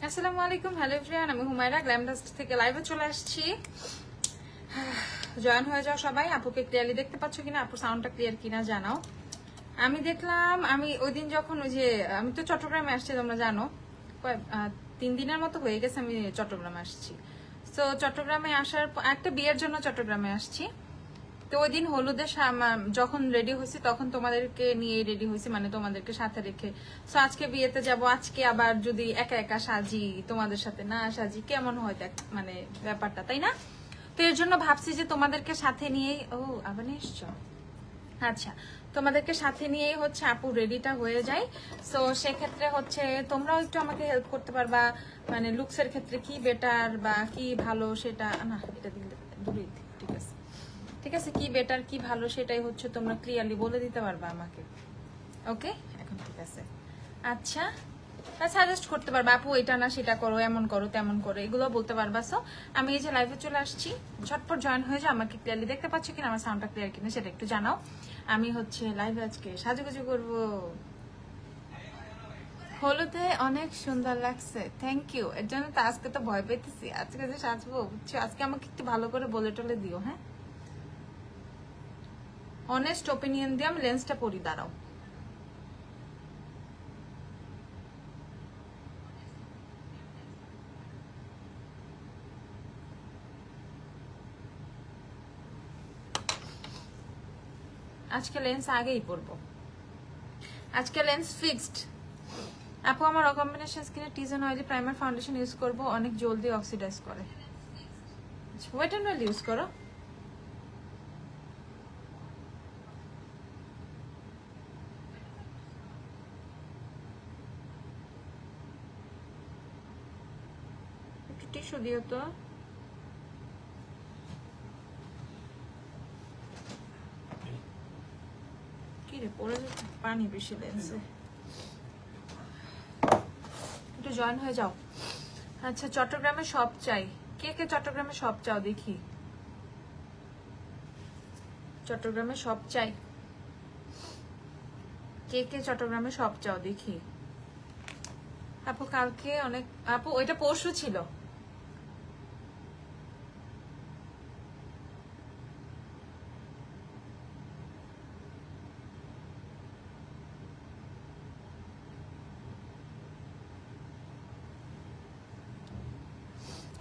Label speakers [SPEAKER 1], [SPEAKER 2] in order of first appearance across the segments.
[SPEAKER 1] আসসালামু আলাইকুম, hello everyone, আমি হুমায়রা গ্ল্যামডাস্ট থেকে লাইভে চলে আসছি। জয়েন হয়ে যাও সবাই। আপুকে ক্লিয়ারলি দেখতে পাচ্ছ কিনা, আপুর সাউন্ডটা ক্লিয়ার কিনা জানাও। আমি দেখলাম, আমি ওই দিন যখন ওই যে আমি তো চট্টগ্রামে আসছি, তোমরা জানো 3 দিনের মতো হয়ে গেছে আমি চট্টগ্রামে আসছি। তো চট্টগ্রামে আসার একটা বিয়ের জন্য চট্টগ্রামে আসছি। তো ওই দিন হলুদের যখন রেডি হয়েছি তখন তোমাদেরকে নিয়ে রেডি হয়েছি, মানে তোমাদেরকে সাথে রেখে। সো আজকে বিয়েতে যাব, আজকে আবার যদি একা একা সাজি, তোমাদের সাথে না সাজি কেমন হয় মানে ব্যাপারটা, তাই না? তো এর জন্য ভাবছি যে তোমাদেরকে সাথে নিয়েই আবার এসছো। আচ্ছা, তোমাদেরকে সাথে নিয়েই হচ্ছে আপু রেডিটা হয়ে যায়। সো সেক্ষেত্রে হচ্ছে তোমরাও একটু আমাকে হেল্প করতে পারবা, মানে লুকসের ক্ষেত্রে কি বেটার বা কি ভালো সেটা না, এটা দিলে দূরে, ঠিক আছে ঠিক আছে, কি বেটার কি ভালো সেটাই হচ্ছে তোমরা ক্লিয়ারলি বলে দিতে পারবা আমাকে। ওকে, এখন ঠিক আছে। আচ্ছা, সাজেস্ট করতে পারবা আপু এটা না সেটা করো, এমন করো তেমন করো, এগুলো বলতে পারবা। সো আমি এই যে লাইভে চলে আসছি, ঝটপট জয়েন হয়ে যাও। আমাকে ক্লিয়ারলি দেখতে পাচ্ছ কিনা, আমার সাউন্ডটা ক্লিয়ার কিনা সেটা একটু জানাও। আমি হচ্ছে লাইভে আজকে সাজুগুজু করবো। হলুদে অনেক সুন্দর লাগছে, থ্যাংক ইউ। এর জন্য তো আজকে তো ভয় পেতেছি, আজকে যে সাজবো বুঝছো। আজকে আমাকে একটু ভালো করে বলে টলে দিও, হ্যাঁ? অনেস্ট ওপিনিয়ন দিয়ে আমি লেন্সটা পরি, দাঁড়াও। আজকে লেন্স আগেই পরবো, আজকে লেন্স ফিক্সড। আপু আমার কম্বিনেশন স্কিনে Teejan oily primer foundation use করব, অনেক জলদি অক্সিডাইজ করে। ওয়েট এন্ড ওয়েল ইউজ করো। একটু টিস্যু দিও তো। কি রে, পড়ে যাচ্ছে পানি বেশি লেন্সে। একটু জয়েন হয়ে যাও। আচ্ছা, চট্টগ্রামে সব চাই, কে কে চট্টগ্রামে সব চাও দেখি। চট্টগ্রামে সব চাই, কে কে চট্টগ্রামে সব চাও দেখি। আপু কালকে অনেক, আপু ওইটা পরশু ছিল।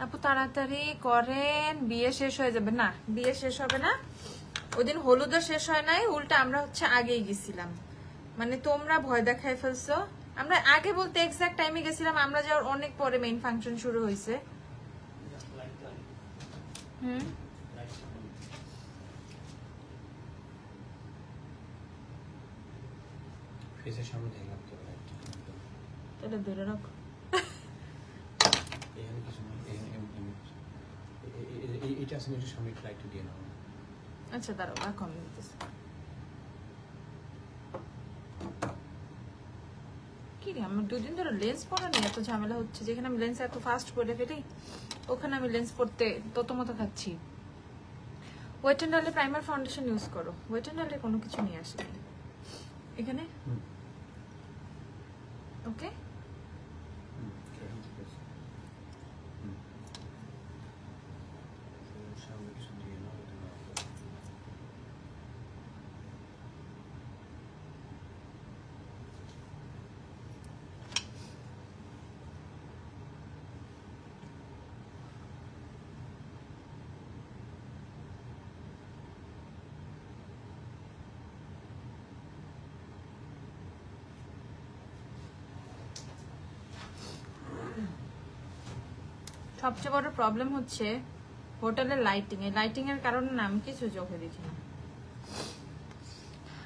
[SPEAKER 1] আপু তাড়াতাড়ি করেন, বিয়ে শেষ হয়ে যাবে। না, বিয়ে শেষ হবে না, ওইদিন হলুদও শেষ হয় নাই, উল্টা আমরা হচ্ছে আগেই গেছিলাম। মানে তোমরা ভয় দেখায় ফেলছো। আমরা আগে বলতে এক্সাক্ট টাইমে গেছিলাম, আমরা যাওয়ার অনেক পরে মেইন ফাংশন শুরু হয়েছে। হুম,
[SPEAKER 2] ফেসের সামনে থেকে লাগতে পারে,
[SPEAKER 1] এটা ধরে রাখো।
[SPEAKER 2] এখানে কিছু না, এইটা আছে, একটু সামনে একটু লাইট দিয়ে নাও।
[SPEAKER 1] আচ্ছা দাঁড়াও, রাখো, আমি দিতেছি। কি রে, আমার 2 দিন ধরে লেন্স পরা নিয়ে এত ঝামেলা হচ্ছে। যেখানে আমি লেন্স এত ফাস্ট পরে ফেলি, ওখানে আমি লেন্স পরতে তত মতো খাচ্ছি। ওয়েট এন্ড অয়েলে প্রাইমার ফাউন্ডেশন ইউজ করো। ওয়েট এন্ড অয়েলে কোনো কিছু নিয়ে আসি এখানে। ওকে,
[SPEAKER 2] সামনে কিছু দিয়ে নাও।
[SPEAKER 1] সবচেয়ে বড় প্রবলেম হচ্ছে হোটেলের লাইটিং। এই লাইটিং এর কারণে না আমি কিছু চোখে দেখি না।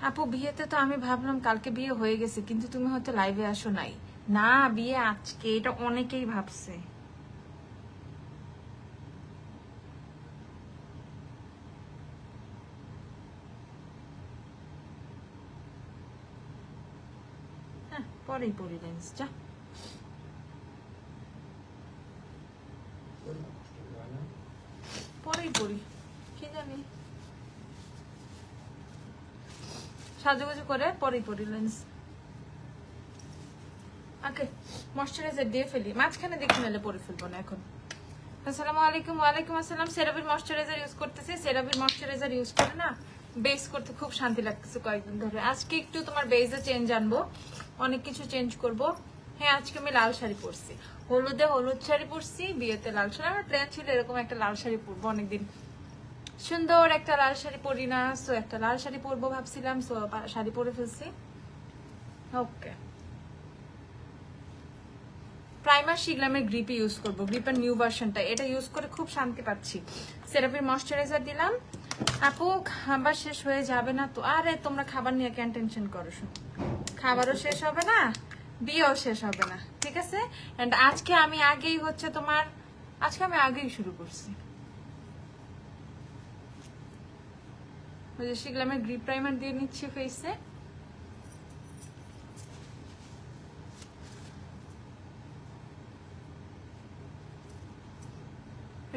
[SPEAKER 1] আপু বিয়েতে তো আমি ভাবলাম কালকে বিয়ে হয়ে গেছে, কিন্তু তুমি হয়তো লাইভে আসো নাই। না, বিয়ে আজকে, এটা অনেকেই ভাবছে। হ্যাঁ, পরেই পরি লেন্স, যা। পরেই পরি, কি জানি সাজুগুজু করে পরেই পরি লেন্স। ওকে ময়শ্চারাইজার দিয়ে ফেলি, মাঝখানে দেখে নিলে পরে ফেলবো না এখন। আসসালামু আলাইকুম। ওয়ালাইকুম আসসালাম। সেরাভির ময়শ্চারাইজার ইউজ করতেছি। সেরাভির ময়শ্চারাইজার ইউজ করে না বেস করতে খুব শান্তি লাগতেছে কয়েকদিন ধরে। আজকে একটু তোমার বেসে চেঞ্জ আনবো, অনেক কিছু চেঞ্জ করব। হ্যাঁ আজকে আমি লাল শাড়ি পরছি, হলুদে হলুদ শাড়ি পরছি, বিয়েতে লাল শাড়ি। আমার প্ল্যান ছিল এরকম একটা লাল শাড়ি পরবো, অনেকদিন সুন্দর একটা লাল শাড়ি পরি না, সো একটা লাল শাড়ি পরবো ভাবছিলাম, সো শাড়ি পরে ফেলছি। ওকে প্রাইমার শিগলামের গ্রিপ ইউজ করবো, গ্রিপের নিউ ভার্সনটা, এটা ইউজ করে খুব শান্তি পাচ্ছি। সেরাভির ময়শ্চারাইজার দিলাম। আপু খাবার শেষ হয়ে যাবে না তো? আরে তোমরা খাবার নিয়ে কেন টেনশন করো, খাবারও শেষ হবে না, বিয়েও শেষ হবে না, ঠিক আছে। এন্ড আজকে আমি আগেই হচ্ছে তোমার, আজকে আমি আগেই শুরু করছি। ওই যে শিগলামের গ্রিপ প্রাইমার দিয়ে নিচ্ছি ফেসে।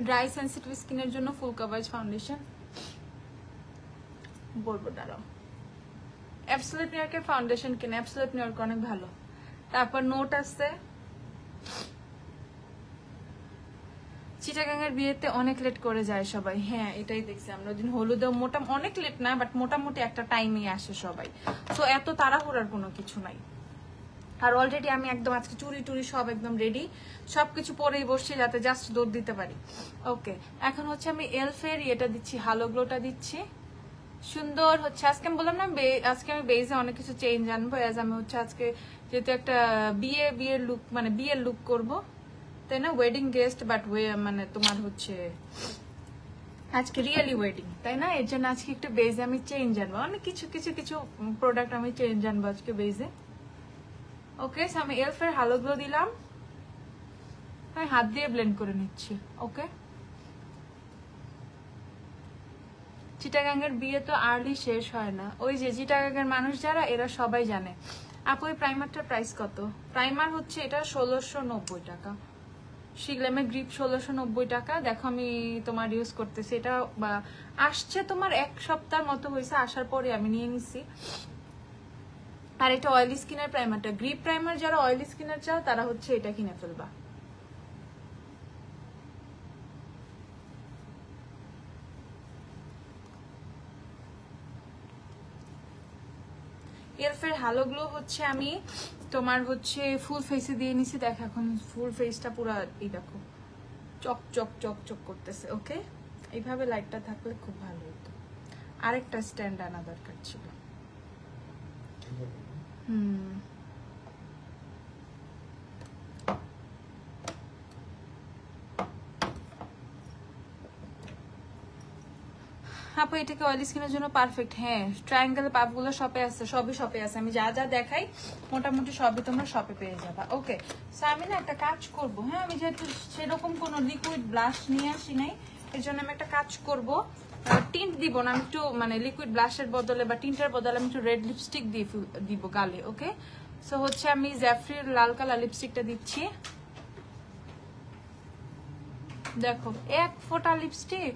[SPEAKER 1] ড্রাই সেন্সিটিভ স্কিনের জন্য ফুল কভারেজ ফাউন্ডেশন বলবো, দাঁড়াও। অ্যাবসলিউট নিউ ইয়র্কের ফাউন্ডেশন কিনে, অ্যাবসলিউট নিউ ইয়র্ক অনেক ভালো। তারপর নোট আছে, চিটাগাংয়ের বিয়েতে অনেক লেট করে যায় সবাই। হ্যাঁ এটাই দেখছি আমরা, দিন হলুদেও অনেক লেট না, বাট মোটামুটি একটা টাইমে আসে সবাই। তো এত তাড়াহুড়ার কোনো কিছু নাই। আর অলরেডি আমি একদম আজকে চুরি টুরি সব একদম রেডি, সবকিছু পরেই বসছি যাতে জাস্ট দৌড় দিতে পারি। ওকে এখন হচ্ছে আমি এলফের ইয়েটা দিচ্ছি, হালো গ্লোটা দিচ্ছি। সুন্দর হচ্ছে আজকে আমি বললাম না, আজকে আমি বেজে অনেক কিছু চেঞ্জ আনবো। এজ আমি হচ্ছে আজকে যেহেতু একটা বিয়ের লুক, মানে বিয়ের লুক করবো, তাই না, ওয়েডিং গেস্ট, বাট মানে তোমার হচ্ছে আজকে রিয়েলি ওয়েডিং, তাই না, এর জন্য আজকে একটু বেজে আমি চেঞ্জ আনবো, অনেক কিছু কিছু কিছু প্রোডাক্ট আমি চেঞ্জ আনবো আজকে বেজে। ওকে আমি এলফের হালো গ্লো দিলাম, আমি হাত দিয়ে ব্লেন্ড করে নিচ্ছি। ওকে চিটাগাংয়ের বিয়ে তো আর্লি শেষ হয় না, ওই যে চিটাগাংয়ের মানুষ যারা এরা সবাই জানে। আপু এই প্রাইমারটার প্রাইস কত? প্রাইমার হচ্ছে এটা 1690 টাকা, শিগলামের গ্রিপ 1690 টাকা। দেখো আমি তোমার ইউজ করতেছি, এটা আসছে তোমার 1 সপ্তাহ মতো হয়েছে, আসার পরে আমি নিয়ে নিছি। আর এটা অয়েলি স্কিনের প্রাইমারটা, গ্রিপ প্রাইমার যারা অয়েলি স্কিনের চাও তারা হচ্ছে এটা কিনে ফেলবা। এলফের হালো গ্লো হচ্ছে আমি তোমার হচ্ছে ফুল ফেসে দিয়ে নিছি। দেখো এখন ফুল ফেসটা পুরো এই দেখো চক চক চক চক করতেছে। ওকে এইভাবে লাইটটা থাকলে খুব ভালো হতো। আরেকটা স্ট্যান্ড আনা দরকার ছিল। আপু এটাকে অয়েলি স্কিনের জন্য পারফেক্ট। হ্যাঁ ট্রায়াঙ্গেল পাপগুলো শপে আছে, সবই শপে আছে, আমি যা যা দেখাই মোটামুটি সবই তোমরা শপে পেয়ে যাবা। ওকে সো আমি না একটা কাজ করব, হ্যাঁ আমি যেহেতু সেরকম কোনো লিকুইড ব্লাশ নিয়ে আসি নাই, এর জন্য আমি একটা কাজ করব, টিন্ট দিব না আমি, একটু মানে লিকুইড ব্লাশের বদলে বা টিন্টের বদলে আমি একটু রেড লিপস্টিক দিয়ে দিব গালে। ওকে সো হচ্ছে আমি জ্যাফরির লাল কালার লিপস্টিকটা দিচ্ছি। দেখো 1 ফোঁটা লিপস্টিক,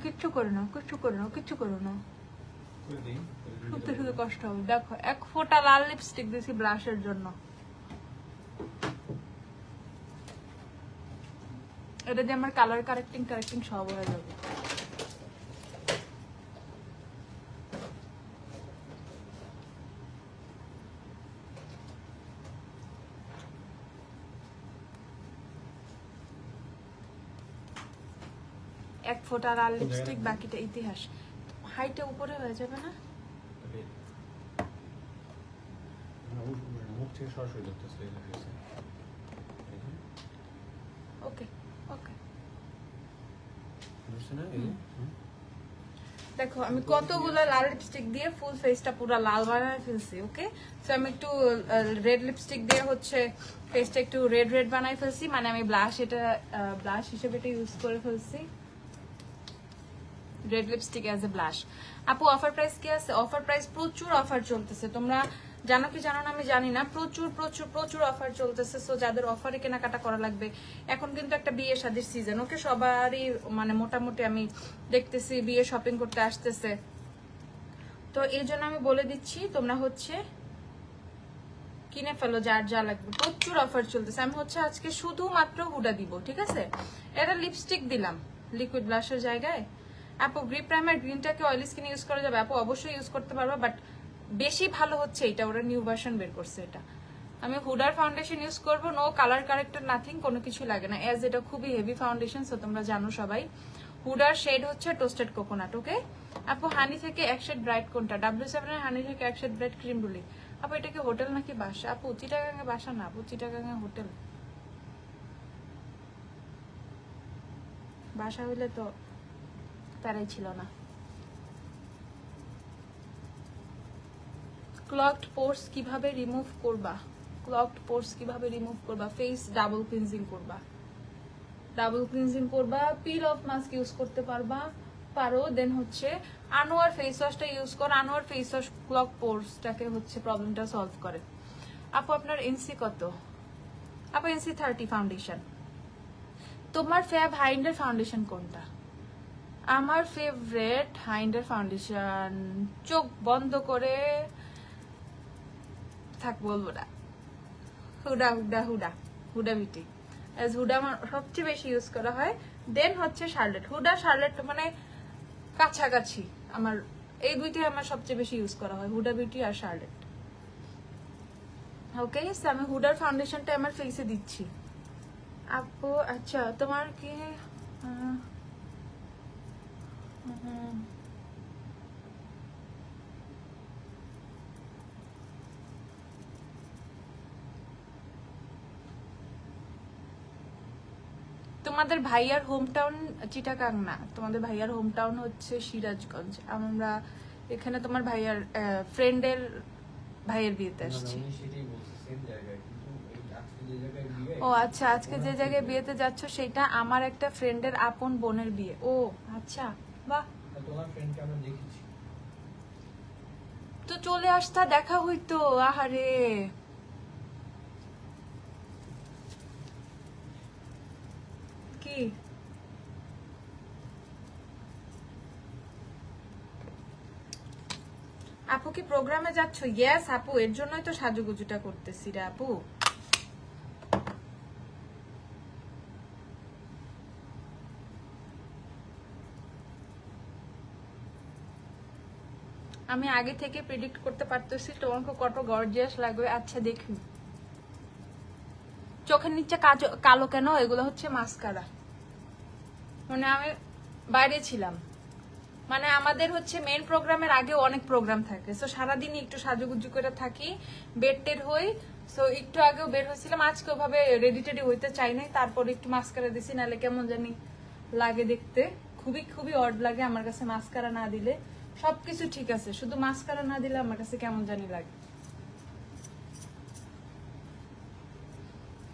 [SPEAKER 1] কিচ্ছু করো না, কিচ্ছু করো না, কিচ্ছু করো না, শুধু শুধু কষ্ট হবে। দেখো 1 ফোঁটা লাল লিপস্টিক দিয়েছি ব্লাশের জন্য। এটা দিয়ে আমার কালার কারেক্টিং সব হয়ে যাবে। এক ফোঁটা লাল লিপস্টিক, বাকিটা ইতিহাস। হাইটে উপরে হয়ে যাবে না?
[SPEAKER 2] মুখ থেকে সরাসরি দেখতেছে।
[SPEAKER 1] ওকে ওকে
[SPEAKER 2] না
[SPEAKER 1] দেখো আমি কতগুলো লাল লিপস্টিক দিয়ে ফুল ফেসটা পুরো লাল বানায় ফেলছি। ওকে সো আমি একটু রেড লিপস্টিক দিয়ে হচ্ছে ফেসটা একটু রেড রেড বানাই ফেলছি, মানে আমি ব্লাশ এটা ব্লাশ হিসেবে এটা ইউজ করে ফেলছি, red lipstick as a blush. আপু অফার প্রাইস কি আছে? অফার প্রাইস প্রচুর অফার চলতেছে, তোমরা জানো কি জানো না আমি জানি না, প্রচুর প্রচুর প্রচুর অফার চলতেছে। সো যাদের অফারে কেনাকাটা করা লাগবে, এখন কিন্তু একটা বিয়ে শাদীর সিজন। ওকে সবারই মানে মোটামুটি আমি দেখতেছি বিয়ে শপিং করতে আসতেছে, তো এই জন্য আমি বলে দিচ্ছি তোমরা হচ্ছে কিনে ফেলো যার যা লাগবে, প্রচুর অফার চলতেছে। আমি হচ্ছে আজকে শুধুমাত্র হুডা দিব, ঠিক আছে? এটা লিপস্টিক দিলাম লিকুইড ব্লাশের জায়গায়। আপু গ্রিপ প্রাইমার গ্রিনটাকে অয়েলি স্কিনে ইউজ করা যাবে? আপু অবশ্যই ইউজ করতে পারবা, বাট বেশি ভালো হচ্ছে এটা, ওরা নিউ ভার্সন বের করছে এটা। আমি হুডার ফাউন্ডেশন ইউজ করবো, নো কালার কারেক্টর নাথিং, কোনো কিছু লাগে না, এজ এটা খুবই হেভি ফাউন্ডেশন, সো তোমরা জানো সবাই। হুডার শেড হচ্ছে টোস্টেড কোকোনাট, ওকে? আপু হানি থেকে এক শেড ব্রাইট কোনটা? W7 এর হানি থেকে এক শেড ব্রাইট ক্রিম রুলি। আপু এটা কি হোটেল নাকি বাসা? আপু চিটাগাঙে বাসা না, আপু চিটাগাঙে হোটেল। বাসা হইলে তো তারাই ছিল না। ক্লগড পোর্স কিভাবে রিমুভ করবা? ক্লগড পোর্স কিভাবে রিমুভ করবা? ফেস ডাবল ক্লিনজিং করবা, ডাবল ক্লিনজিং করবা, পিল অফ মাস্ক ইউজ করতে পারো। দেন হচ্ছে আনোয়ার ফেস ওয়াশটা ইউজ করো। আনোয়ার ফেস ওয়াশ ক্লগ পোর্সটাকে হচ্ছে প্রবলেমটা সলভ করে। আপু আপনার এনসি কত? আপু এনসি 30 ফাউন্ডেশন। তোমার ফেভ হাইন্ডের ফাউন্ডেশন কোনটা? আমার ফেভারিট হাইন্ডের ফাউন্ডেশন, চোখ বন্ধ করে থাক বলবো না, হুডা হুডা হুডা হুডা বিউটি, হুডা আমার সবচেয়ে বেশি ইউজ করা হয়। দেন হচ্ছে শার্লেট, হুডা শার্লেট মানে কাছাকাছি, আমার এই দুইটাই আমার সবচেয়ে বেশি ইউজ করা হয়, হুডা বিউটি আর শার্লেট। ওকে, আমি হুডার ফাউন্ডেশনটা আমার ফেসে দিচ্ছি। আপু আচ্ছা তোমার কি তোমাদের ভাইয়ার হোম টাউন চিটাগাং না, তোমাদের ভাইয়ার হোম টাউন হচ্ছে সিরাজগঞ্জ। আমরা এখানে তোমার ভাইয়ার ফ্রেন্ডের ভাইয়ের বিয়েতে আসছি। ও আচ্ছা, আজকে যে জায়গায় বিয়েতে যাচ্ছ সেটা আমার একটা ফ্রেন্ডের আপন বোনের বিয়ে। ও আচ্ছা, বাহ।
[SPEAKER 2] তোমার ফ্রেন্ডকে আমরা দেখেছি,
[SPEAKER 1] তো চলে আসতা, দেখা হইতো। আহারে, কি আপু কি প্রোগ্রামে যাচ্ছ? ইয়েস আপু, এর জন্যই তো সাজুগুজুটা করতেছি রে আপু। আমি আগে থেকে প্রেডিক্ট করতে পারতেছি তোমাকে কত গর্জিয়াস লাগবে। আচ্ছা দেখি, চোখের নিচে কালো কেন? এগুলো হচ্ছে মাস্কারা। মানে আমি বাইরে ছিলাম, মানে আমাদের হচ্ছে মেইন প্রোগ্রামের আগে অনেক প্রোগ্রাম থাকে, সো সারাদিনই একটু সাজুগুজু করে থাকি, বেড টেড হই। সো একটু আগেও বের হয়েছিলাম, আজকে ওভাবে রেডি টেডি হইতে চাই নাই, তারপরে একটু মাস্কারা দিছি, নাহলে কেমন জানি লাগে দেখতে, খুবই খুবই অড লাগে আমার কাছে মাস্কারা না দিলে। সবকিছু ঠিক আছে, শুধু মাস্কারা না দিলে আমার কাছে কেমন জানি লাগে।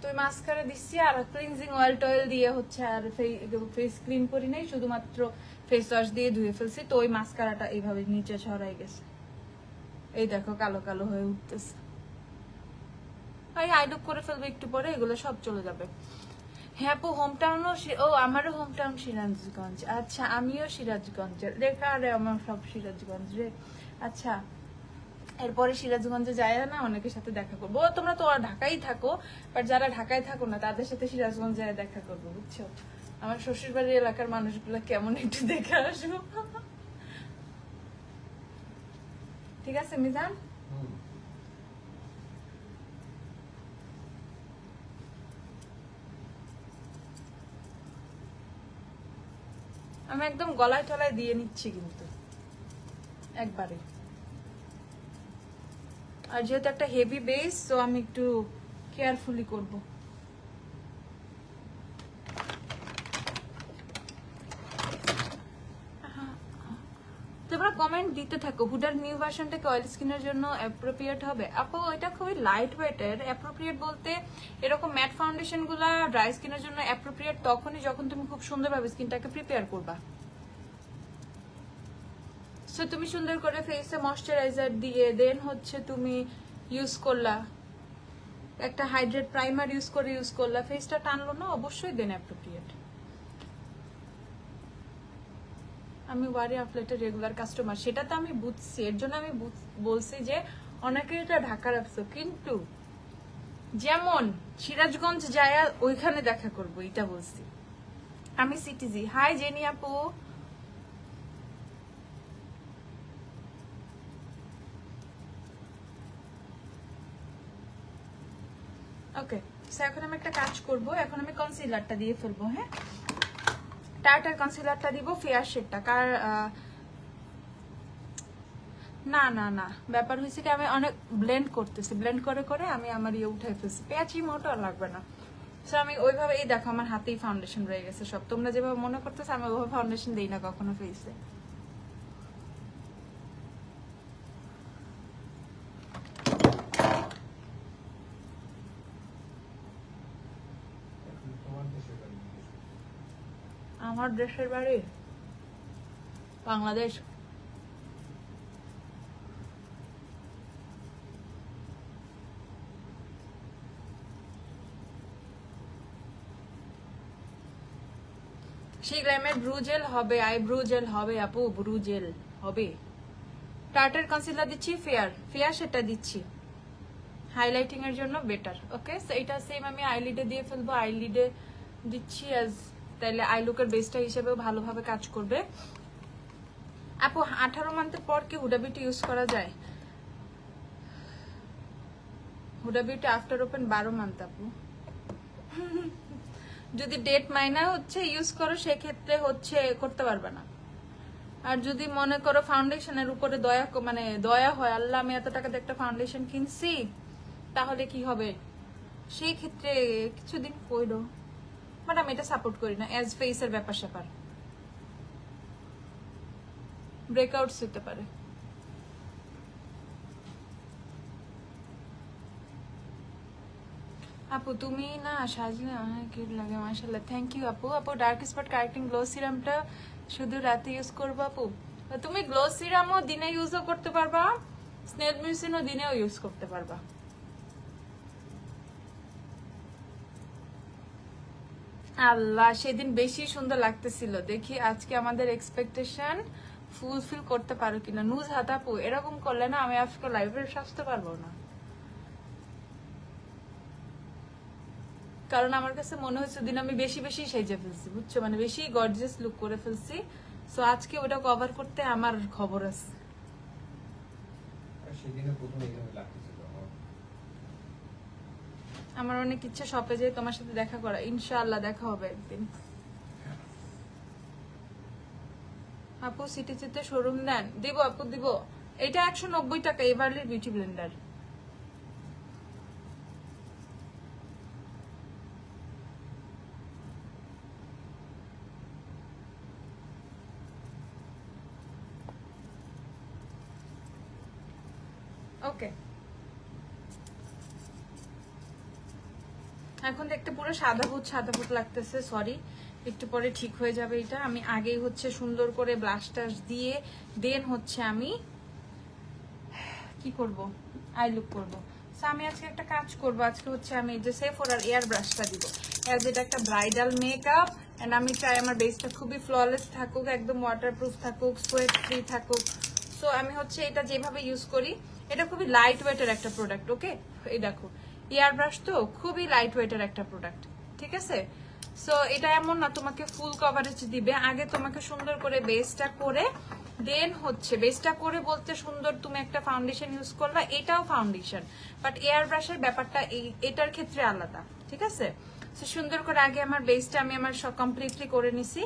[SPEAKER 1] তো মাস্কারা দিচ্ছি আর ক্লিনজিং অয়েল টয়েল দিয়ে হচ্ছে, আর ফেস ক্লিন করি নাই, শুধুমাত্র ফেস ওয়াশ দিয়ে ধুয়ে ফেলছি। তো ওই মাস্কারাটা এইভাবে নিচে ছড়াই গেছে, এই দেখো কালো কালো হয়ে উঠতেছে। আইডপ করে ফেলবে একটু পরে, এগুলো সব চলে যাবে। হ্যাঁ আপু হোম টাউনও, ও আমারও হোম টাউন সিরাজগঞ্জ। আচ্ছা আমিও সিরাজগঞ্জের, রেখা রে আমার সব সিরাজগঞ্জ রে। আচ্ছা এরপরে সিরাজগঞ্জে যায় না, অনেকের সাথে দেখা করবো। তোমরা তো ঢাকায় থাকো, বাট যারা ঢাকায় থাকো না তাদের সাথে সিরাজগঞ্জ যায় দেখা করবো, বুঝছো? আমার শ্বশুর বাড়ির এলাকার মানুষগুলো কেমন একটু দেখে আসবো। ঠিক আছে মিজান? আমি একদম গলায় টলায় দিয়ে নিচ্ছি কিন্তু একবারে, আর যেহেতু একটা হেভি বেস, তো আমি একটু কেয়ারফুলি করব। তোমরা কমেন্ট দিতে থাকো, হুডার নিউ ভার্সনটা কি অয়েল স্কিনের জন্য অ্যাপ্রোপ্রিয়েট হবে? আপু এটা খুবই লাইট ওয়েটের। অ্যাপ্রোপ্রিয়েট বলতে এরকম ম্যাট ফাউন্ডেশন গুলা ড্রাই স্কিনের জন্য অ্যাপ্রোপ্রিয়েট তখনই যখন তুমি খুব সুন্দরভাবে স্কিনটাকে প্রিপেয়ার করবা। সো তুমি সুন্দর করে ফেসে ময়শ্চারাইজার দিয়ে দেন হচ্ছে তুমি ইউজ করলা, একটা হাইড্রেট প্রাইমার ইউজ করলা, ফেসটা টানলো না, অবশ্যই দেন অ্যাপ্রোপ্রিয়েট। আমি ওয়ারি আফলেটের রেগুলার কাস্টমার, সেটা তো আমি বুঝছি, এর জন্য আমি বলছি যে অনেকে এটা ঢাকার অ্যাপসো, কিন্তু যেমন সিরাজগঞ্জ যায় ওইখানে দেখা করব, এটা বলছি আমি। সিটিজি, হাই জেনি আপু। ওকে, এখন আমি একটা কাজ করব, এখন আমি কনসিলারটা দিয়ে ফেলবো। হ্যাঁ, টার্টার কনসিলারটা দিব, ফেয়ার শেডটা কার না না না, ব্যাপার হয়েছে কি আমি অনেক ব্লেন্ড করতেছি, ব্লেন্ড করে করে আমি আমার ইয়ে উঠাই ফেলছি, পেঁয়াজি মোটো আর লাগবে না। সো আমি ওইভাবে, এই দেখো আমার হাতেই ফাউন্ডেশন রয়ে গেছে সব। তোমরা যেভাবে মনে করতেছো আমি ওইভাবে ফাউন্ডেশন দিই না কখনো ফেসে। আমার দেশের বাড়ি বাংলাদেশ। সেই গ্রামের ব্রু জেল হবে, আইব্রু জেল হবে আপু, ব্রু জেল হবে। টার্টার কনসিলার দিচ্ছি, ফেয়ার সেটা দিচ্ছি হাইলাইটিং এর জন্য বেটার। ওকে, সো এটা সেম আমি আইলিডে দিয়ে ফেলবো, আইলিডে দিচ্ছি অ্যাজ, তাইলে আই লুকের বেসটা হিসেবেও ভালোভাবে কাজ করবে। আপু 18 মান্থের পর কি হুডা বিউটি ইউজ করা যায়? Hooda beauty after open 12 month আপু। যদি ডেট মাইনা হচ্ছে ইউজ করো সেক্ষেত্রে হচ্ছে করতে পারবে না। আর যদি মনে করো ফাউন্ডেশনের উপরে দয়া, মানে দয়া হয়, আল্লাহ আমি এত টাকা দিয়ে একটা ফাউন্ডেশন কিনছি, তাহলে কি হবে সেই ক্ষেত্রে কিছুদিন কইরো, বাট আমি এটা সাপোর্ট করি না। অ্যাজ ফেসের ব্যাপার স্যাপার ব্রেকআউটস হতে পারে। আপু তুমি না সাজলে অনেক কিউট লাগে, মাশাআল্লাহ, থ্যাংক ইউ আপু। আপু ডার্ক স্পট কারেক্টিং গ্লো সিরামটা শুধু রাতে ইউজ করবো আপু? তুমি গ্লো সিরামও দিনে ইউজও করতে পারবা, স্নেল মিউসিনও দিনেও ইউজ করতে পারবা। আল্লাহ, সেদিন বেশি সুন্দর লাগতেছিল, দেখি আজকে আমাদের এক্সপেকটেশন ফুলফিল করতে পারো কিনা। নুজ হাতাপু এরকম করলে না আমি আজকে লাইভে সাজতে পারবো না, কারণ আমার কাছে মনে হচ্ছে দিন আমি বেশি বেশি সেজে ফেলছি, বুঝছো, মানে বেশি গর্জিয়াস লুক করে ফেলছি। সো আজকে ওটা কভার করতে আমার খবর আছে। আমার অনেক ইচ্ছা শপে যাই তোমার সাথে দেখা করা, ইনশাআল্লাহ দেখা হবে একদিন। আপু সিটিতে শোরুম দেন? দিব আপু, দিব। এটা 190 টাকা এভারলির বিউটি ব্লেন্ডার। ওকে, এখন দেখতে পুরো সাদা ভূত লাগতেছে, সরি, একটু পরে ঠিক হয়ে যাবে এটা। আমি আগেই হচ্ছে সুন্দর করে ব্লাশ টাশ দিয়ে দেন হচ্ছে আমি কি করব, আই লুক করব। সো আমি আজকে একটা কাজ করব, আজকে হচ্ছে আমি যে সেফোরার এয়ার ব্রাশটা দিব, যেটা একটা ব্রাইডাল মেকআপ, এন্ড আমি চাই আমার বেসটা খুবই ফ্ললেস থাকুক, একদম ওয়াটারপ্রুফ থাকুক, সোয়েট ফ্রি থাকুক। সো আমি হচ্ছে এটা যেভাবে ইউজ করি, এটা খুবই লাইট ওয়েটের একটা প্রোডাক্ট। ওকে, এই দেখো এয়ার ব্রাশ তো খুবই লাইট ওয়েটের একটা প্রোডাক্ট, ঠিক আছে। সো এটা এমন না তোমাকে ফুল কভারেজ দিবে, আগে তোমাকে সুন্দর করে বেসটা করে দেন হচ্ছে বেসটা করে বলতে সুন্দর তুমি একটা ফাউন্ডেশন ইউজ করলা, এটাও ফাউন্ডেশন, বাট এয়ার ব্রাশের ব্যাপারটা এটার ক্ষেত্রে আলাদা, ঠিক আছে। সো সুন্দর করে আগে আমার বেসটা আমি আমার সব কমপ্লিটলি করে নিছি।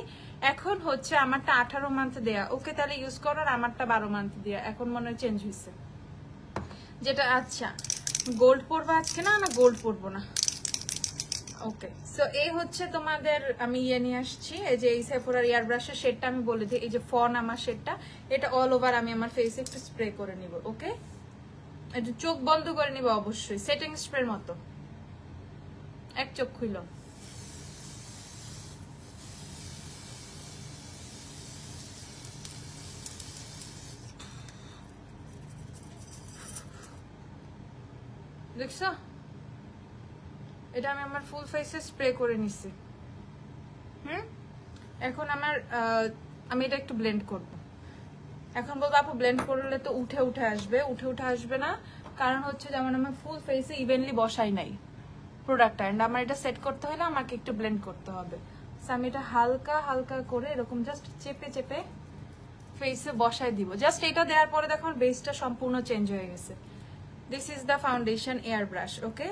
[SPEAKER 1] এখন হচ্ছে আমারটা 18 মান্থ দেয়া, ওকে তাহলে ইউজ করো, আর আমারটা 12 মান্থ দেয়া, এখন মনে হয় চেঞ্জ হয়েছে যেটা। আচ্ছা, গোল্ড পরবো আজকে? না না, গোল্ড পরবো না। ওকে, সো এই হচ্ছে তোমাদের আমি ইয়ে নিয়ে আসছি, এই যে এই সেফোরার এয়ার ব্রাশের শেডটা আমি বলে দিই, এই যে ফন আমার শেডটা, এটা অল ওভার আমি আমার ফেসে একটু স্প্রে করে নিব। ওকে, একটু চোখ বন্ধ করে নিব অবশ্যই, সেটিং স্প্রের মতো। এক চোখ খুইল, দেখছো, এটা আমি আমার ফুল ফেসে স্প্রে করে নিছি। এখন আমি এটা একটু ব্লেন্ড করব। এখন বলবো আপু ব্লেন্ড করলে তো উঠে উঠে আসবে, উঠে উঠে আসবে না, কারণ হচ্ছে যেমন আমার ফুল ফেসে ইভেনলি বসাই নাই, প্রোডাক্টটা। এন্ড আমার এটা সেট করতে হলে আমাকে একটু ব্লেন্ড করতে হবে। সো আমি এটা হালকা হালকা করে এরকম জাস্ট চেপে চেপে ফেসে বসায় দিব। জাস্ট এটা দেওয়ার পরে দেখো বেসটা সম্পূর্ণ চেঞ্জ হয়ে গেছে। This is the foundation air brush. Okay,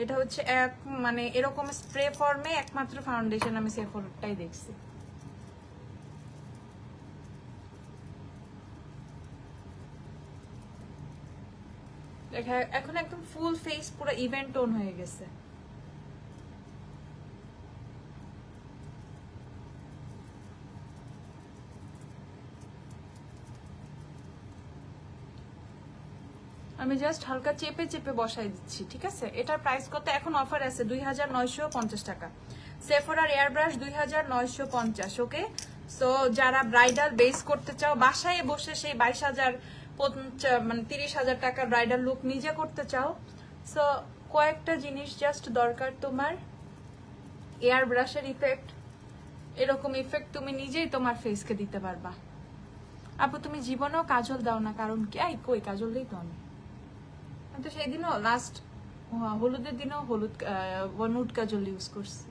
[SPEAKER 1] এটা হচ্ছে এক মানে এরকম স্প্রে ফর্মে একমাত্র ফাউন্ডেশন আমি সেফোরটাই দেখছি। দেখা এখন একদম ফুল ফেস পুরো ইভেন্ট টোন হয়ে গেছে। আমি জাস্ট হালকা চেপে চেপে বসাই দিচ্ছি, ঠিক আছে? এটার প্রাইস কত? এখন অফার আছে 2950 টাকা। সেফোরার এয়ার ব্রাশ 2950। ওকে, সো যারা ব্রাইডাল বেস করতে চাও, বাসায় বসে সেই 22,000 মানে 30,000 টাকার ব্রাইডাল লুক নিজে করতে চাও, সো কয়েকটা জিনিস জাস্ট দরকার তোমার। এয়ার ব্রাশের ইফেক্ট, এরকম ইফেক্ট তুমি নিজেই তোমার ফেসকে দিতে পারবা। আপু তুমি জীবনেও কাজল দাও না, কারণ কি? আই কই কাজল দিই তো আমি তো সেই দিনও লাস্ট হলুদের দিনও হলুদ নুড কাজল ইউজ করছি।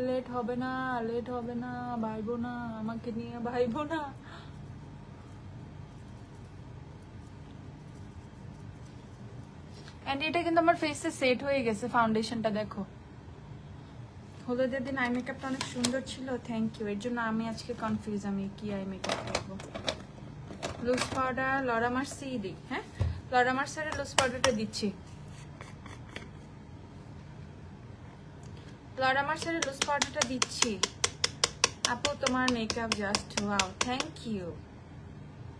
[SPEAKER 1] লেট হবে না, লেট হবে না, ভাইবো না, আমাকে নিয়ে ভাইবো না। এন্ড এটা কিন্তু আমার ফেসে সেট হয়ে গেছে। ফাউন্ডেশনটা দেখো, হলুদের দিন আই মেকআপটা অনেক সুন্দর ছিল, থ্যাংক ইউ। এর জন্য আমি আজকে কনফিউজ আমি কি আই মেকআপ করবো। লুজ পাউডার লরা মার্সি দিই, হ্যাঁ লরা মার্সের লুজ পাউডারটা দিচ্ছি। লরা মার্সের লুজ পাউডারটা দিচ্ছি। আপু তোমার makeup just wow, thank you.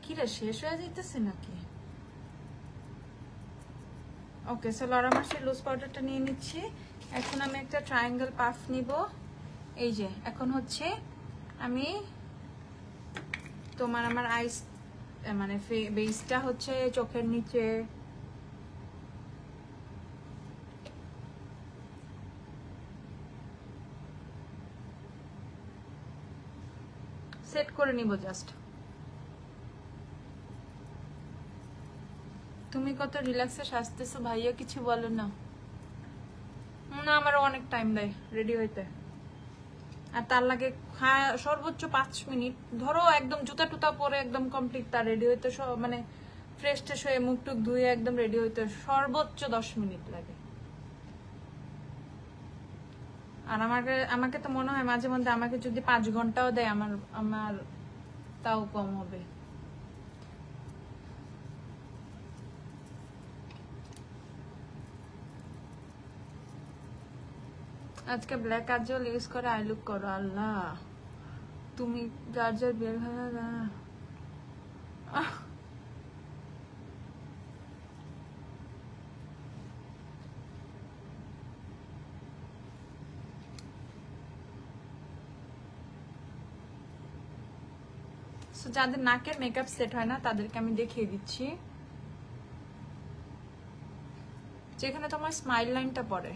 [SPEAKER 1] কি রে শেষ হয়ে যাইতেছে নাকি? Okay, so Laura Mercier loose পাউডারটা নিয়ে নিচ্ছি। এখন আমি একটা ট্রায়াঙ্গেল পাফ নিব। এই যে এখন হচ্ছে আমি তোমার আমার আইস মানে বেসটা হচ্ছে চোখের নিচে, সেট করে নিব জাস্ট। তুমি কত রিল্যাক্সে সাজতেছো ভাইয়া, কিছু বলো না? না, আমারও অনেক টাইম দেয় রেডি হইতে, আর তার লাগে সর্বোচ্চ 5 মিনিট। ধরো একদম জুতা টুতা পরে একদম কমপ্লিট তার রেডি হইতে, মানে ফ্রেশ ট্রেশ হয়ে মুখ টুক ধুয়ে একদম রেডি হইতে সর্বোচ্চ 10 মিনিট লাগে। আর আমাকে তো মনে হয় মাঝে মধ্যে আমাকে যদি 5 ঘন্টাও দেয় আমার তাও কম হবে। আজকে ব্ল্যাক কাজল ইউজ করে আই লুক করো। আল্লাহ, তুমি যার যার বের হয়ে না। যাদের নাকের মেকআপ সেট হয় না তাদেরকে আমি দেখিয়ে দিচ্ছি। যেখানে তোমার স্মাইল লাইনটা পড়ে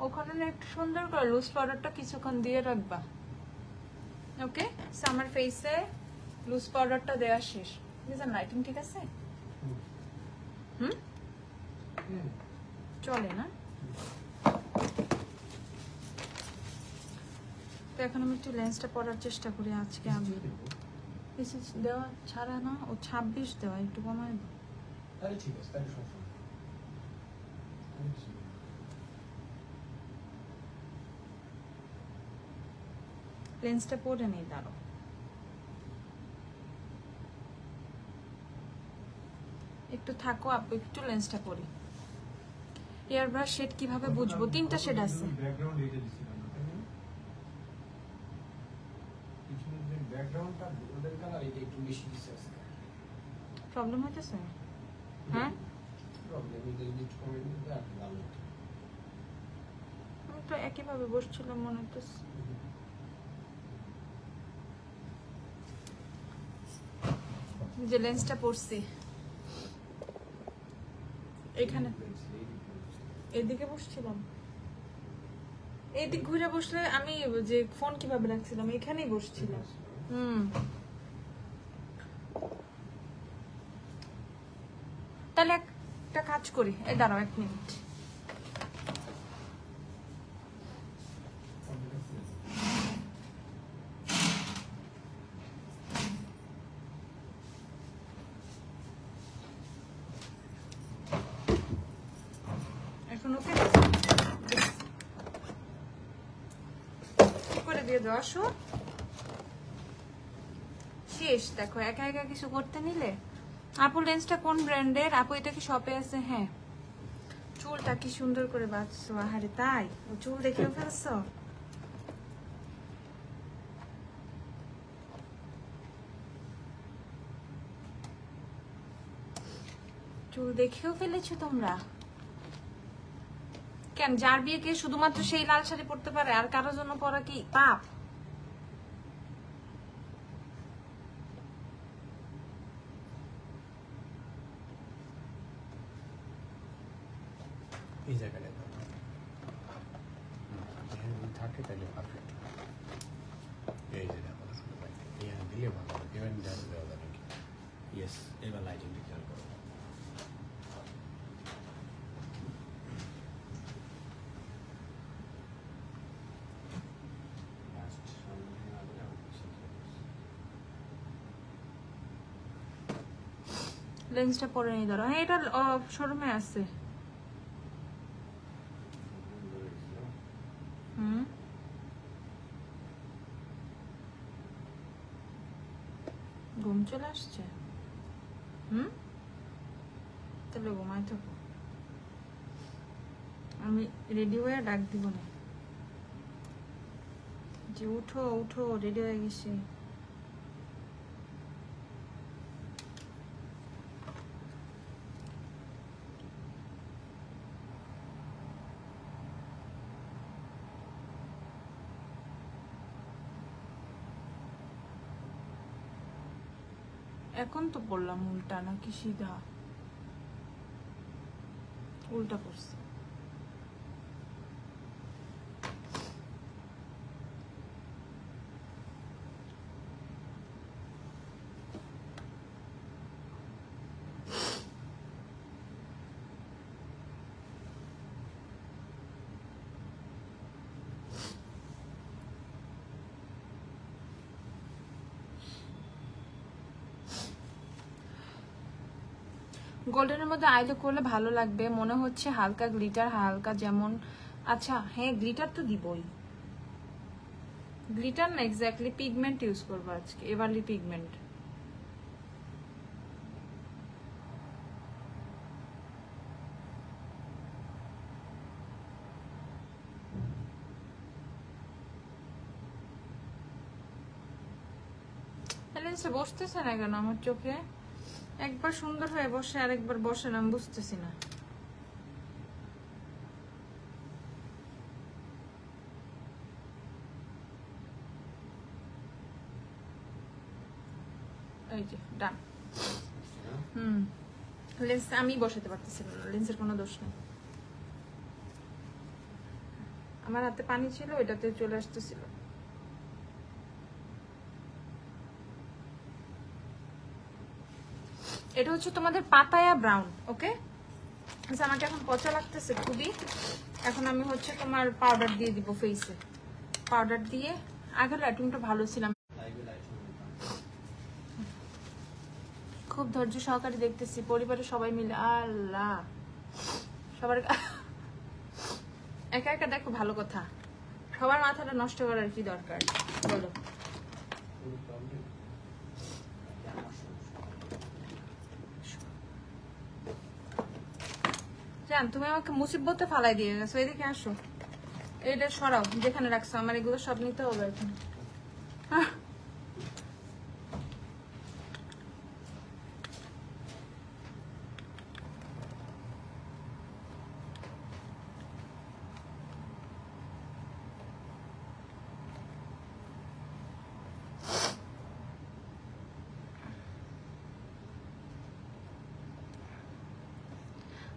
[SPEAKER 1] ওখানে একটু সুন্দর করে লুজ পাউডারটা কিছুক্ষণ দিয়ে রাখবা। ওকে, আমার ফেসে লুজ পাউডারটা দেওয়া শেষ। লাইটিং ঠিক আছে? চলে না তো এখন আমি একটু লেন্সটা পরার চেষ্টা করি আজকে। আমি দেওয়া ছাড়া না, ও 26 দেওয়া একটু কমায়।
[SPEAKER 2] ঠিক আছে,
[SPEAKER 1] লেন্সটা পরে নেই, দাঁড়ো। একটু থাকো আপু, একটু লেন্সটা পরি। এয়ার ব্রাশ শেড কিভাবে বুঝবো? 3টা শেড আছে। প্রবলেম হইতেছে? হ্যাঁ, আমি তো একইভাবে বসছিলাম মনে হইতেছে। যে লেন্সটা পরছি এখানে এদিকে বসছিলাম, এদিক ঘুরে বসলে আমি যে ফোন কিভাবে রাখছিলাম এখানেই বসছিলাম। তাহলে একটা কাজ করি, এই দাঁড়াও 1 মিনিট। এখন ওকে করে দিয়ে দাও। আসো, শেষ। দেখো একা একা কিছু করতে নিলে। আপু লেন্সটা কোন ব্র্যান্ডের? আপু এটা কি শপে আছে? হ্যাঁ। চুলটা কি সুন্দর করে বাঁধছো, আহারে তাই? ও চুল দেখেও ফেলছো? চুল দেখেও ফেলেছো তোমরা? কেন, যার বিয়ে কে শুধুমাত্র সেই লাল শাড়ি পরতে পারে, আর কারোর জন্য পরা কি পাপ?
[SPEAKER 3] এই জায়গাটা থাকে তাহলে পারফেক্ট। এই যে দেখো এখানে দিলে ভালো হবে, এবার দেওয়া যাবে নাকি? ইয়েস, এবার লাইটিং খেয়াল করো।
[SPEAKER 1] লেন্সটা পরে নিয়ে ধরো। হ্যাঁ, এটা শোরুমে আছে। ঘুম চলে আসছে? তাহলে ঘুমাই থাকো, আমি রেডি হয়ে ডাক দিব না যে উঠো উঠো, রেডি হয়ে গেছি। এখন তো বললাম উল্টা নাকি সিধা? উল্টা করছে। গোল্ডেনের মধ্যে আইলো করলে ভালো লাগবে মনে হচ্ছে, হালকা গ্লিটার, হালকা যেমন। আচ্ছা হ্যাঁ, গ্লিটার তো দিবই। গ্লিটার না, এক্স্যাক্টলি পিগমেন্ট ইউজ করবো আজকে, এভারলি পিগমেন্ট। বসতেছে না কেন আমার চোখে? একবার সুন্দর হয়ে বসে, আরেকবার বসে না, আমি বুঝতেছি না। এই যে ডান। লেন্স আমি বসাতে পারতেছিলাম না, লেন্সের কোনো দোষ নেই। আমার হাতে পানি ছিল, ওইটাতে চলে আসতেছিল। এটা হচ্ছে তোমাদের পাতায়া ব্রাউন। ওকে, আমাকে এখন পচা লাগতেছে খুবই। এখন আমি হচ্ছে তোমার পাউডার দিয়ে দিব ফেসে। পাউডার দিয়ে আগের লাইটিংটা ভালো ছিলাম, খুব ধৈর্য সহকারে দেখতেছি। পরিবারের সবাই মিলে, আল্লাহ সবার একা একা দেখো ভালো কথা, সবার মাথাটা নষ্ট করার কি দরকার বলো? জান তুমি আমাকে মুসিবতে ফালাই দিয়ে গেছো, এদিকে আসো। এটা সরাও যেখানে রাখছো, আমার এগুলো সব নিতে হবে এখন।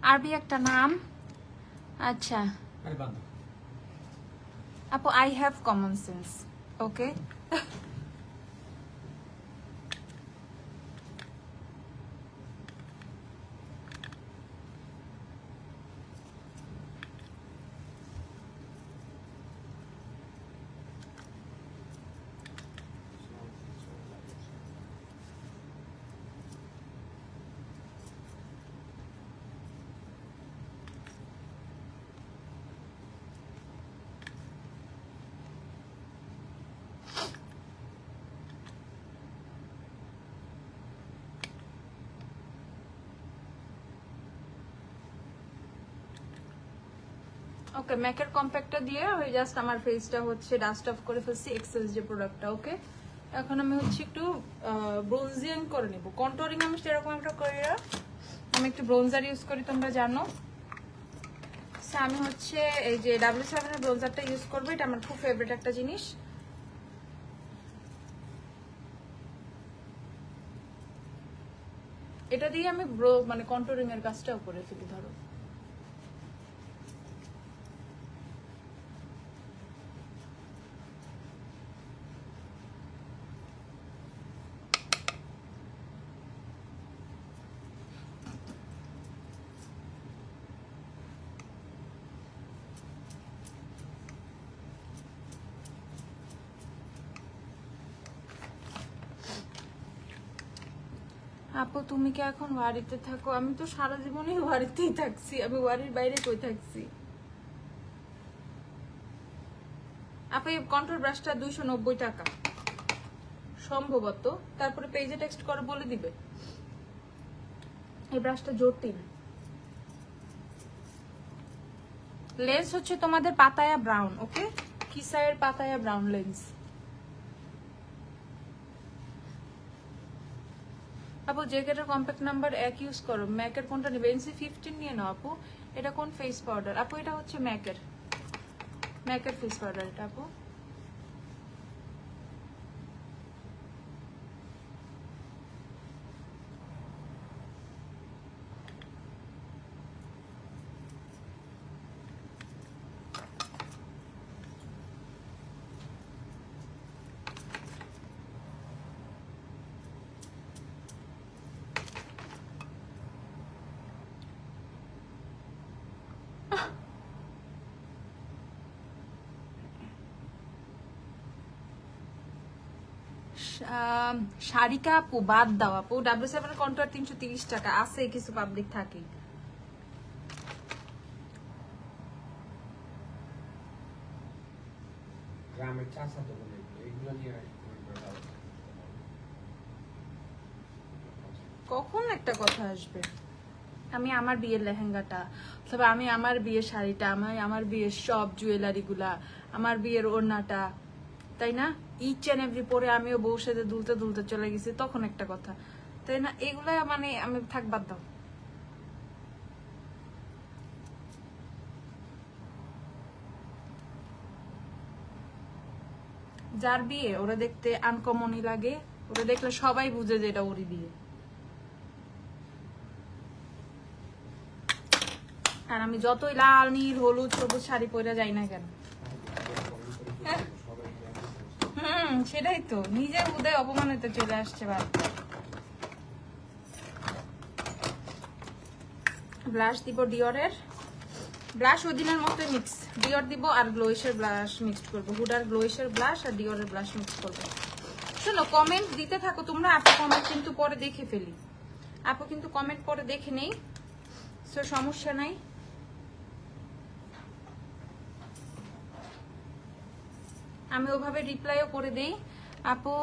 [SPEAKER 1] আরবি একটা নাম। আচ্ছা আপু, আই হ্যাভ কমন সেন্স। ওকে, ওকে, ম্যাকের কম্প্যাক্টটা দিয়ে ওই জাস্ট আমার ফেসটা হচ্ছে ডাস্ট অফ করে ফেলছি, এক্সেস যে প্রোডাক্টটা। ওকে, এখন আমি হচ্ছে একটু ব্রোনজিং করে নেব। কন্ট্রোলিং আমি সেরকম একটা করি না, আমি একটু ব্রোনজার ইউজ করি, তোমরা জানো। আমি হচ্ছে এই যে W7 এর ব্রোনজারটা ইউজ করবো, এটা আমার খুব ফেভারিট একটা জিনিস। এটা দিয়ে আমি মানে কন্ট্রোলিং এর কাজটাও করে ফেলি ধরো। আপু তুমি কি এখন বাড়িতে থাকো? আমি তো সারা জীবনই বাড়িতেই থাকছি, আমি বাড়ির বাইরে কই থাকছি। আপু এই কন্ট্রোল ব্রাশটা 290 টাকা সম্ভবত, তারপরে পেজে টেক্সট করে বলে দিবে। এই ব্রাশটা জটিল। লেন্স হচ্ছে তোমাদের পাতায়া ব্রাউন। ওকে, কিসায়ের পাতায়া ব্রাউন লেন্স। আপু জ্যাকেটের কম্প্যাক্ট নাম্বার 1 ইউজ করো। ম্যাকের কোনটা নেবে? NC15 নিয়ে নাও আপু। এটা কোন ফেস পাউডার? আপু এটা হচ্ছে ম্যাকের ফেস পাউডার এটা আপু। শারিকা আপু বাদ দাও আপু, W7 এর কন্ট্রাক্ট 330 টাকা আছে, কিছু পাবলিক থাকে।
[SPEAKER 3] গ্রামের চাষা তো বলে এগুলো নিয়ে
[SPEAKER 1] কখন একটা কথা আসবে আমি আমার বিয়ের লেহেঙ্গাটা, তবে আমি আমার বিয়ের শাড়িটা, আমি আমার বিয়ের সব জুয়েলারি গুলা, আমার বিয়ের ওড়নাটা, তাই না, ইচ এন্ড এভরি পরে আমিও বউর সাথে দুলতে দুলতে চলে গেছি, তখন একটা কথা, তাই না? এগুলা মানে আমি থাক, বাদ দাও। যার বিয়ে ওরা দেখতে আনকমনই লাগে, ওরা দেখলে সবাই বুঝে যে এটা ওরই বিয়ে। আর আমি যতই লাল নীল হলুদ সবুজ শাড়ি পরে যাই না কেন, সেটাই তো, নিজের উদয় অপমানিত চলে আসছে। ব্লাশ দিব ডিওরের, ব্লাশ ওই দিনের মতো মিক্স, ডিওর দিব আর গ্লোইশের ব্লাশ মিক্সড করবো, হুডার গ্লোইশের ব্লাশ আর ডিওরের ব্লাশ মিক্স করবো। শোনো, কমেন্ট দিতে থাকো তোমরা, আপু কমেন্ট কিন্তু পরে দেখে ফেলি, আপু কিন্তু কমেন্ট পরে দেখে নেই, সো সমস্যা নাই। আমি ওভাবে রিপ্লাইও করে দেই। আপু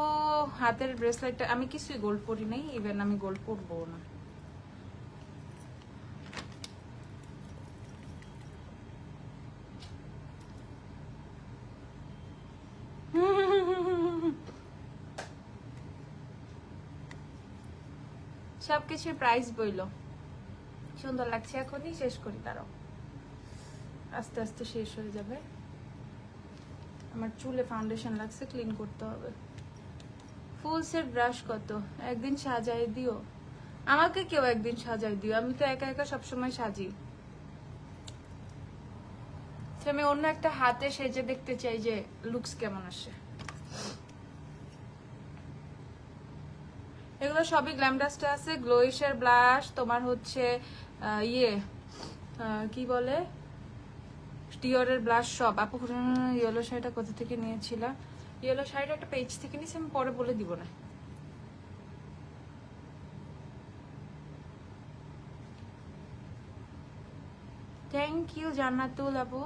[SPEAKER 1] হাতের ব্রেসলেটটা, আমি কিছুই গোল্ড পরি নাই, ইভেন আমি গোল্ড পরবো না। সবকিছুর প্রাইস বইল, সুন্দর লাগছে, এখনই শেষ করি, তারাও আস্তে আস্তে শেষ হয়ে যাবে। আমার চুলে ফাউন্ডেশন লাগছে, ক্লিন করতে হবে। ফুল সেট ব্রাশ কত? একদিন সাজাই দিও। আমাকে কেউ একদিন সাজাই দিও, আমি তো একা একা সবসময় সাজি। আমি অন্য একটা হাতে সেজে দেখতে চাই যে লুকস কেমন আসে। এগুলো সবই গ্ল্যামডাস্টে আছে, গ্লোইশের ব্লাশ, তোমার হচ্ছে কি বলে ডিওরের ব্লাশ সব। আপু ইয়েলো শাড়িটা কোথা থেকে নিয়েছিল? ইয়েলো শাড়িটা একটা পেজ থেকে নিয়েছি, আমি পরে বলে দিব না। থ্যাংক ইউ জান্নাতুল আপু।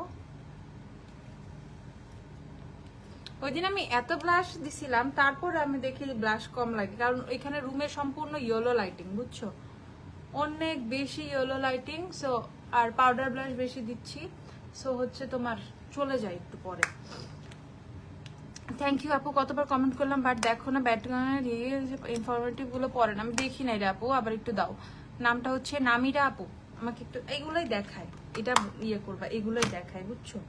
[SPEAKER 1] ওই দিন আমি এত ব্লাশ দিছিলাম, তারপর আমি দেখি ব্লাশ কম লাগে, কারণ এখানে রুমে সম্পূর্ণ ইয়েলো লাইটিং, বুঝছো, অনেক বেশি ইয়েলো লাইটিং। সো আর পাউডার ব্লাশ বেশি দিচ্ছি, সো হচ্ছে তোমার চলে যায় একটু পরে। থ্যাংক ইউ আপু, কতবার কমেন্ট করলাম বাট দেখো না, ব্যাটগানের ইনফরমেটিভ গুলো পড়ে না, আমি দেখি না রে আপু, আবার একটু দাও। নামটা হচ্ছে নামিরা আপু, আমাকে একটু এইগুলোই দেখায়, এটা ইয়ে করবা, এগুলোই দেখায়, বুঝছো।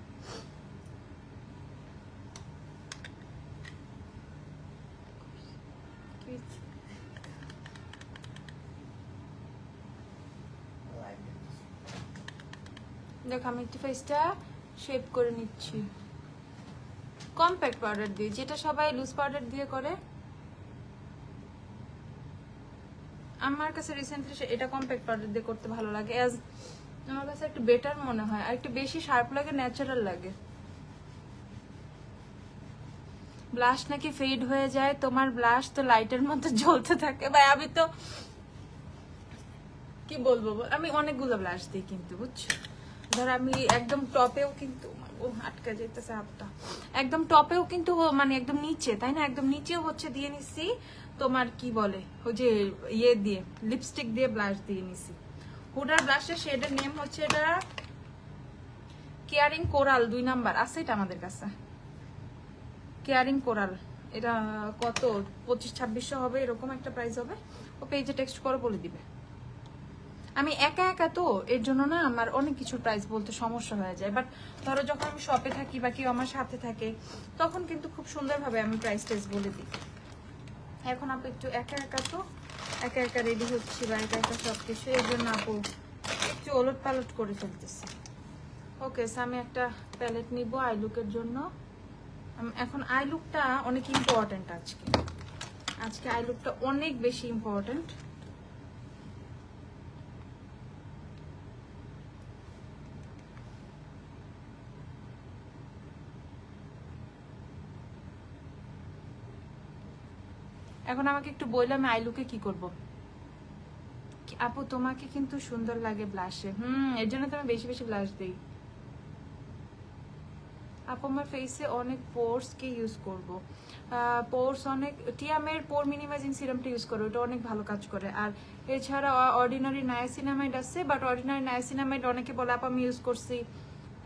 [SPEAKER 1] দেখ আমি একটু ফেসটা শেপ করে নিচ্ছি কম্প্যাক্ট পাউডার দিয়ে, যেটা সবাই লুজ পাউডার দিয়ে করে। আমার কাছে রিসেন্টলি এটা কম্প্যাক্ট পাউডার দিয়ে করতে ভালো লাগে, অ্যাজ আমার কাছে একটু বেটার মনে হয়, আর একটু বেশি শার্প লাগে, ন্যাচারাল লাগে। ব্লাশ নাকি ফেড হয়ে যায়, তোমার ব্লাশ তো লাইটের মতো জ্বলতে থাকে। ভাই আমি তো কি বলবো, আমি অনেকগুলো ব্লাশ দিই কিন্তু, বুঝছো। ধর আমি একদম টপেও কিন্তু আটকা যেতেছে হাতটা, একদম টপেও কিন্তু মানে একদম নিচে, তাই না, একদম নিচেও হচ্ছে দিয়ে নিছি তোমার কি বলে ওই যে ইয়ে দিয়ে লিপস্টিক দিয়ে ব্লাশ দিয়ে নিছি। হুডার ব্লাশের শেডের নেম হচ্ছে এটা কেয়ারিং কোরাল 2 নাম্বার, আছে এটা আমাদের কাছে, কেয়ারিং কোরাল। এটা কত 2500-2600 হবে, এরকম একটা প্রাইস হবে। ও পেজে টেক্সট করে বলে দিবে। আমি একা একা তো, এর জন্য না আমার অনেক কিছু প্রাইস বলতে সমস্যা হয়ে যায়, বাট ধরো যখন আমি শপে থাকি বা কেউ আমার সাথে থাকে, তখন কিন্তু খুব সুন্দরভাবে আমি প্রাইস টেস বলে দিই। এখন আপু একটু একা একা তো, একা একা রেডি হচ্ছি বা একা একা সবকিছু, এর জন্য আপু একটু ওলট পালট করে ফেলতেছি। ওকে, আমি একটা প্যালেট নিব আই লুকের জন্য। এখন আই লুকটা অনেক ইম্পর্টেন্ট, আজকে আই লুকটা অনেক বেশি ইম্পর্টেন্ট। এখন আমাকে একটু বললে আমি আই লুকে কি করব। আপু তোমাকে কিন্তু সুন্দর লাগে ব্লাশে, এর জন্য তো আমি বেশি বেশি ব্লাশ দিই। আপু আমার ফেসে অনেক পোরস কে ইউজ করব, পোরস অনেক, টিয়ামের পোর মিনিমাইজিং সিরামটা ইউজ করো, এটা অনেক ভালো কাজ করে। আর এছাড়া অর্ডিনারি নায়াসিনামাইড আছে, বাট অর্ডিনারি নায়াসিনামাইড অনেকে বলে আপু আমি ইউজ করছি,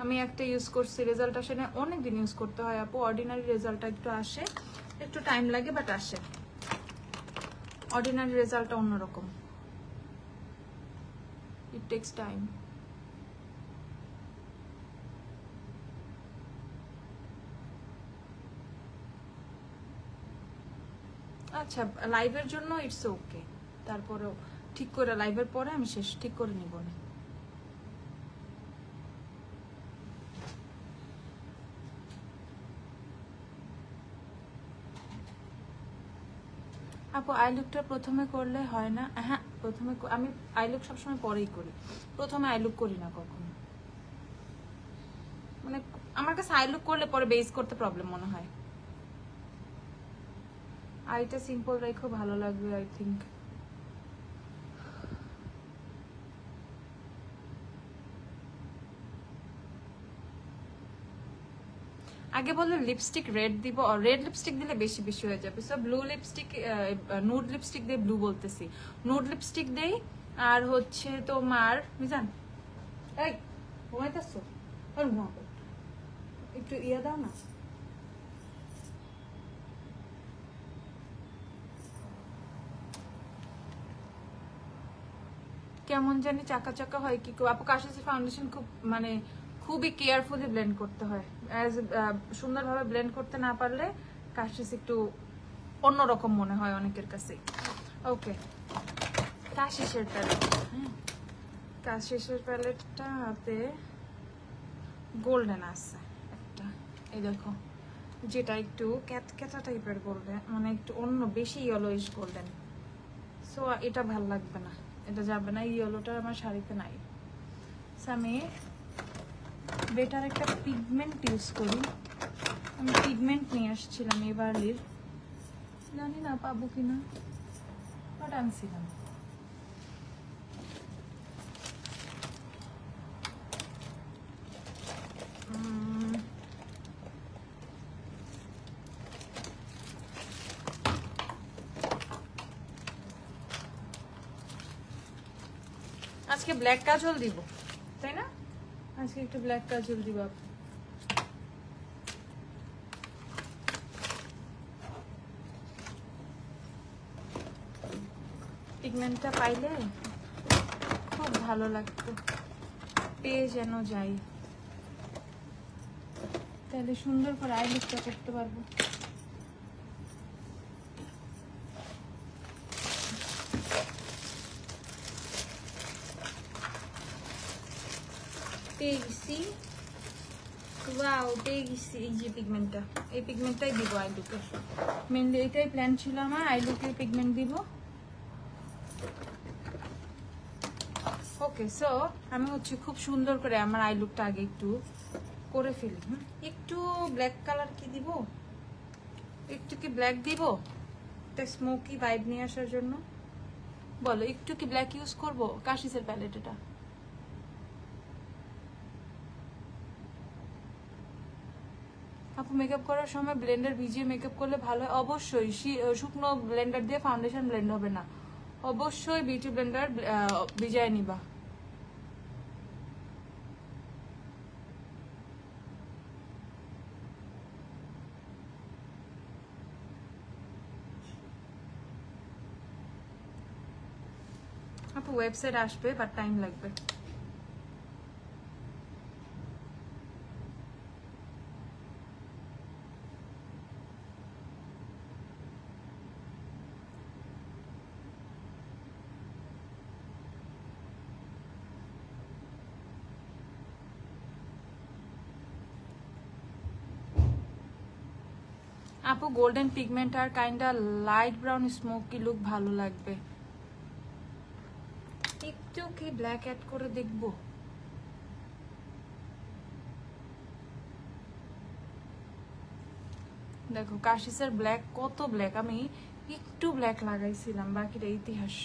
[SPEAKER 1] আমি একটা ইউজ করছি, রেজাল্ট আসে না, অনেকদিন ইউজ করতে হয় আপু। অর্ডিনারি রেজাল্টটা একটু আসে, একটু টাইম লাগে, বাট আসে। অর্ডিনারি রেজাল্টটা অন্যরকম, ইট টেক্স টাইম। আচ্ছা লাইভের জন্য ইটস ওকে, তারপরেও ঠিক করে লাইভের পরে আমি শেষ ঠিক করে নিব না। আপু আই লুকটা প্রথমে করলে হয় না? হ্যাঁ প্রথমে, আমি আই লুক সবসময় পরেই করি, প্রথমে আই লুক করি না কখনো। মানে আমার কাছে আই লুক করলে পরে বেস করতে প্রবলেম মনে হয়। আইটা সিম্পল রেখো, ভালো লাগবে আই থিঙ্ক। আগে বললে লিপস্টিক রেড দিব, রেড লিপস্টিক দিলে বেশি বেশি হয়ে যাবে, so blue lipstick, nude lipstick দিয়ে, ব্লু বলতেছি, নুড লিপস্টিক দেই। আর হচ্ছে তোমার মিজান এই ঘুমাইতেছো, একটু ইয়ে দাও না। কেমন জানি চাকা চাকা হয় কি, আপু কাশিসের ফাউন্ডেশন খুব মানে খুবই কেয়ারফুলি ব্লেন্ড করতে হয়, সুন্দরভাবে ব্লেন্ড করতে না পারলে কাশিস একটু অন্যরকম মনে হয় অনেকের কাছে। ওকে কাশিসের প্যালেট। হ্যাঁ, কাশিসের প্যালেটটাতে গোল্ডেন আছে একটা, এই দেখো, যেটা একটু ক্যাটক্যাটা টাইপের গোল্ডেন, মানে একটু অন্য বেশি ইয়েলোইশ গোল্ডেন। সো এটা ভাল লাগবে না, এটা যাবে না, ইয়েলোটা আমার শাড়িতে নাই। সো আমি বেটার একটা পিগমেন্ট ইউজ করি। আমি পিগমেন্ট নিয়ে আসছিলাম এবারলির, জানি না পাবো কিনা, বাট আনছিলাম। আজকে ব্ল্যাক কাজল দিব, তাই না? আজকে একটু ব্ল্যাক কাজল দিব। পিগমেন্টটা পাইলে খুব ভালো লাগতো, পেয়ে যেন যাই, তাহলে সুন্দর করে আই লুকটা করতে পারবো। পেয়ে গেছি, ওয়াও পেয়ে গেছি। এই যে পিগমেন্টটা, এই পিগমেন্টটাই দিব আই লুকে। মেনলি এটাই প্ল্যান ছিল আমার, আই লুকে পিগমেন্ট দিব। ওকে, সো আমি হচ্ছে খুব সুন্দর করে আমার আই লুকটা আগে একটু করে ফেলি। একটু ব্ল্যাক কালার কি দিব, একটু কি ব্ল্যাক দিব একটা স্মোকি ভাইব নিয়ে আসার জন্য? বলো, একটু কি ব্ল্যাক ইউজ করবো? কাশিসের প্যালেট এটা। আপু মেকআপ করার সময় ব্লেন্ডার ভিজিয়ে মেকআপ করলে ভালো হয়? অবশ্যই। শুকনো ব্লেন্ডার দিয়ে ফাউন্ডেশন ব্লেন্ড হবে না, অবশ্যই বিউটি ব্লেন্ডার ভিজায় নিবা। আপু ওয়েবসাইট আসবে, বাট টাইম লাগবে। আপু গোল্ডেন পিগমেন্ট আর kinda light brown smoky look ভালো লাগবে। একটু কি ব্ল্যাক অ্যাড করে দেখবো? দেখো কাশিসের ব্ল্যাক কত ব্ল্যাক, আমি একটু ব্ল্যাক লাগাইছিলাম, বাকিটা ইতিহাস।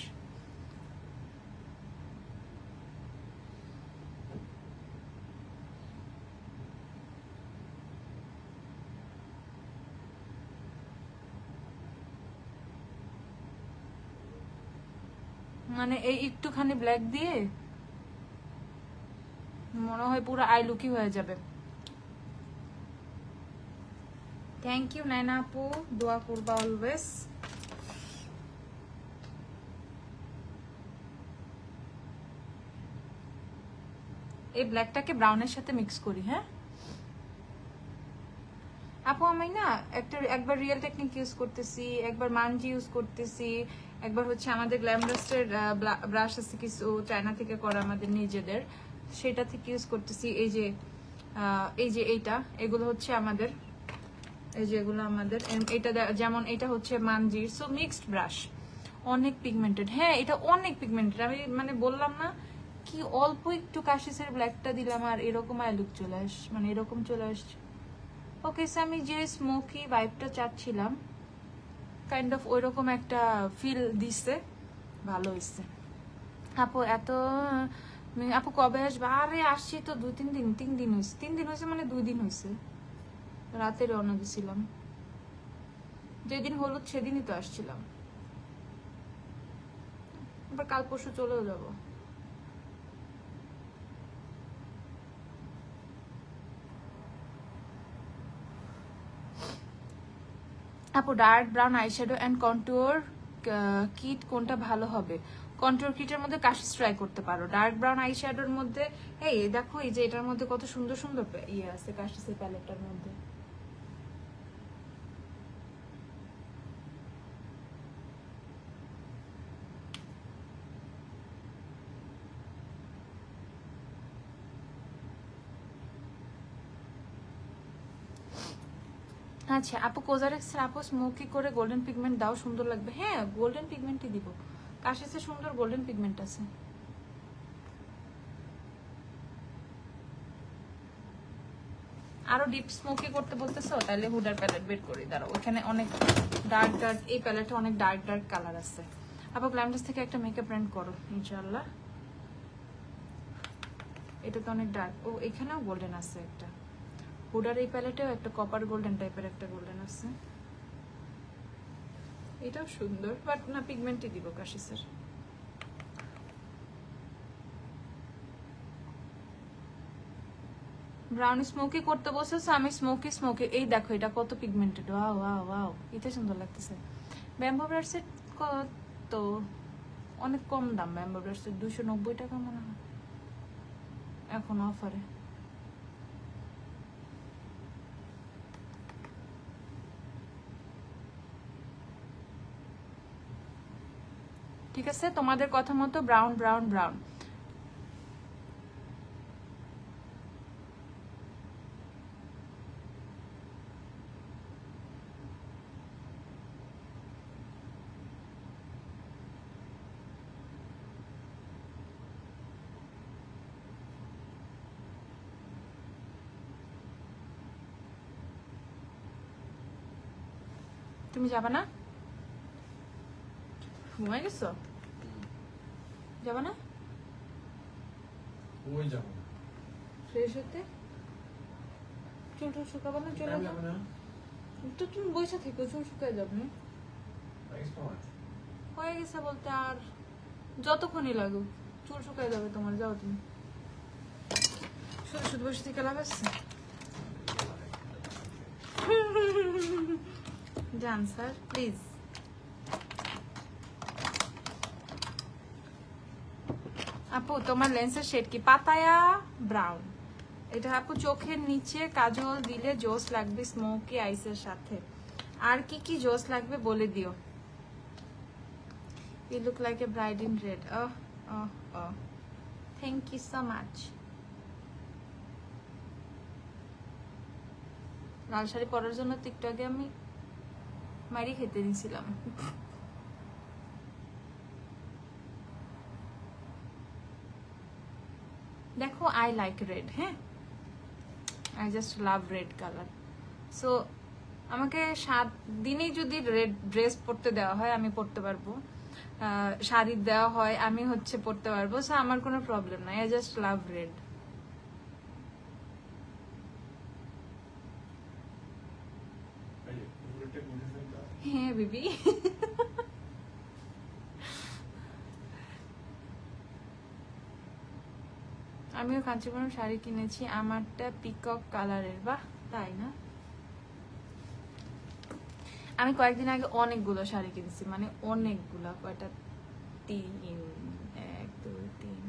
[SPEAKER 1] মানে এই একটুখানি ব্ল্যাক দিয়ে মনে হয় পুরো আই লুকই হয়ে যাবে। থ্যাংক ইউ নাইনা আপু, দোয়া করবা অলওয়েজ। এই ব্ল্যাকটাকে ব্রাউনের সাথে মিক্স করি। হ্যাঁ আপু, আমি না একবার রিয়েল টেকনিক ইউজ করতেছি, একবার মানজি ইউজ করতেছি, একবার হচ্ছে আমাদের গ্ল্যামরাস্টের ব্রাশ আছে কিছু চায়না থেকে করা আমাদের নিজেদের, সেটা থেকে ইউজ করতেছি। এই যে এইটা, এগুলো হচ্ছে আমাদের, এই যে এগুলো আমাদের, এটা যেমন এটা হচ্ছে মানজির। সো মিক্সড ব্রাশ, অনেক পিগমেন্টেড। হ্যাঁ এটা অনেক পিগমেন্টেড, আমি মানে বললাম না কি অল্প একটু কাশিসের ব্ল্যাকটা দিলাম আর এরকম আই লুক চলে মানে এরকম চলে আসছে। ওকে, আমি যে স্মোকি ভাইবটা চাচ্ছিলাম কাইন্ড অফ ওইরকম একটা ফিল দিচ্ছে, ভালো হয়েছে। আপু আপু কবে আসবে? আরে আসছি তো 2-3 দিন, 3 দিন হয়েছে। 3 দিন হয়েছে মানে 2 দিন হয়েছে, রাতে রওনা দিয়েছিলাম। যেদিন হলুদ সেদিনই তো আসছিলাম, আবার কাল পরশু চলেও যাবো। আপু dark brown eyeshadow and contour kit কোনটা ভালো হবে? কন্টুর কিটের মধ্যে কাশিস ট্রাই করতে পারো। ডার্ক ব্রাউন আইশ্যাডোর মধ্যে এই দেখো, এই যে এটার মধ্যে কত সুন্দর সুন্দর ইয়ে আছে কাশিসের প্যালেটটার মধ্যে। আচ্ছা আপু কোজারেক্স আপু স্মোকি করে গোল্ডেন পিগমেন্ট দাও, সুন্দর লাগবে। হ্যাঁ গোল্ডেন পিগমেন্টই দিব, কাশিসে সুন্দর গোল্ডেন পিগমেন্ট আছে। আরো ডিপ স্মোকি করতে বলতেছো, তাহলে হুডার প্যালেট বের করি, দাঁড়াও ওখানে অনেক ডার্ক ডার্ক, এই প্যালেটে অনেক ডার্ক ডার্ক কালার আছে। আপু গ্ল্যামডাস থেকে একটা মেকআপ ব্র্যান্ড করো ইনশাআল্লাহ। এটা তো অনেক ডার্ক, ও এখানেও গোল্ডেন আছে একটা। হুডার এই প্যালেটেও একটা কপার গোল্ডেন টাইপের একটা গোল্ডেন আছে, এটাও সুন্দর, বাট না পিগমেন্টই দিব কাশিসের। ব্রাউন স্মোকি করতে বসেছে, আমি স্মোকি স্মোকি, এই দেখো এটা কত পিগমেন্টেড, ওয়াও ওয়াও ওয়াও, এটা সুন্দর লাগতেছে। ব্যাম্বো ব্রাশের কত, অনেক কম দাম ব্যাম্বো ব্রাশের, 290 টাকা মনে হয় এখন অফারে। ঠিক আছে তোমাদের কথা মতো ব্রাউন ব্রাউন ব্রাউন। তুমি যাবা না, ঘুমাই গেছো, যাবা না?
[SPEAKER 2] ওই যাবো না।
[SPEAKER 1] ফ্রেশ হতে চুল টুল শুকাবো না, চলে
[SPEAKER 2] টাইম
[SPEAKER 1] যাও।
[SPEAKER 2] লাগবে না?
[SPEAKER 1] তো তুমি বসে থেকো, চুল শুকায় যাবে না।
[SPEAKER 2] প্রাইস কম আছে।
[SPEAKER 1] হয়ে গেছে বলতে আর যতক্ষণই লাগুক, চুল শুকায় যাবে তোমার, যাও তুমি। শুধু শুধু বসে থেকে লাভ আছে? যান স্যার প্লিজ। আপু তোমার লেন্সের শেড কি? Pattaya brown. এটা আপু চোখের নিচে কাজল দিলে জোস লাগবে স্মোকি আইসের সাথে। আর কি কি জোস লাগবে বলে দিও। You look like a bride in red. Oh, oh, oh. Thank you so much. লাল শাড়ি পরার জন্য তো একটু আগে আমি মারি খেতে নিয়েছিলাম। দেখো আই লাইক রেড, হ্যাঁ I just love red colour. So আমাকে 7 দিনেই যদি রেড ড্রেস পরতে দেওয়া হয় আমি পরতে পারবো, শাড়ি দেওয়া হয় আমি পরতে পারবো, সো আমার কোনো প্রবলেম নাই, আই জাস্ট লাভ রেড। হ্যাঁ বেবি। আমিও কাঞ্চিপুরম শাড়ি কিনেছি, আমারটা পিকক কালারের। বাহ তাই না? আমি কয়েকদিন আগে অনেকগুলো শাড়ি কিনছি, মানে অনেকগুলো, কয়টা 3 1 2 3,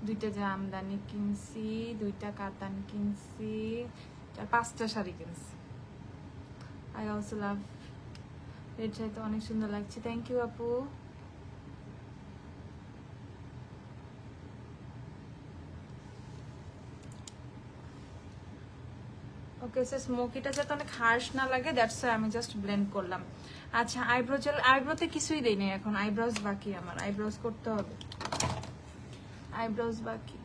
[SPEAKER 1] 2টা জামদানি কিনছি, 2টা কাতান কিনছি, 5টা শাড়ি কিনছি। I also love red sari, তো অনেক সুন্দর লাগছে। থ্যাংক ইউ আপু। ওকে সো স্মোকিটা যাতে অনেক হার্শ না লাগে, দ্যাটস ওয়াই আমি জাস্ট ব্লেন্ড করলাম। আচ্ছা আইব্রো জেল, আইব্রোতে কিছুই দেই নাই এখন, আইব্রোজ বাকি, আমার আইব্রোজ করতে হবে, আইব্রোজ বাকি।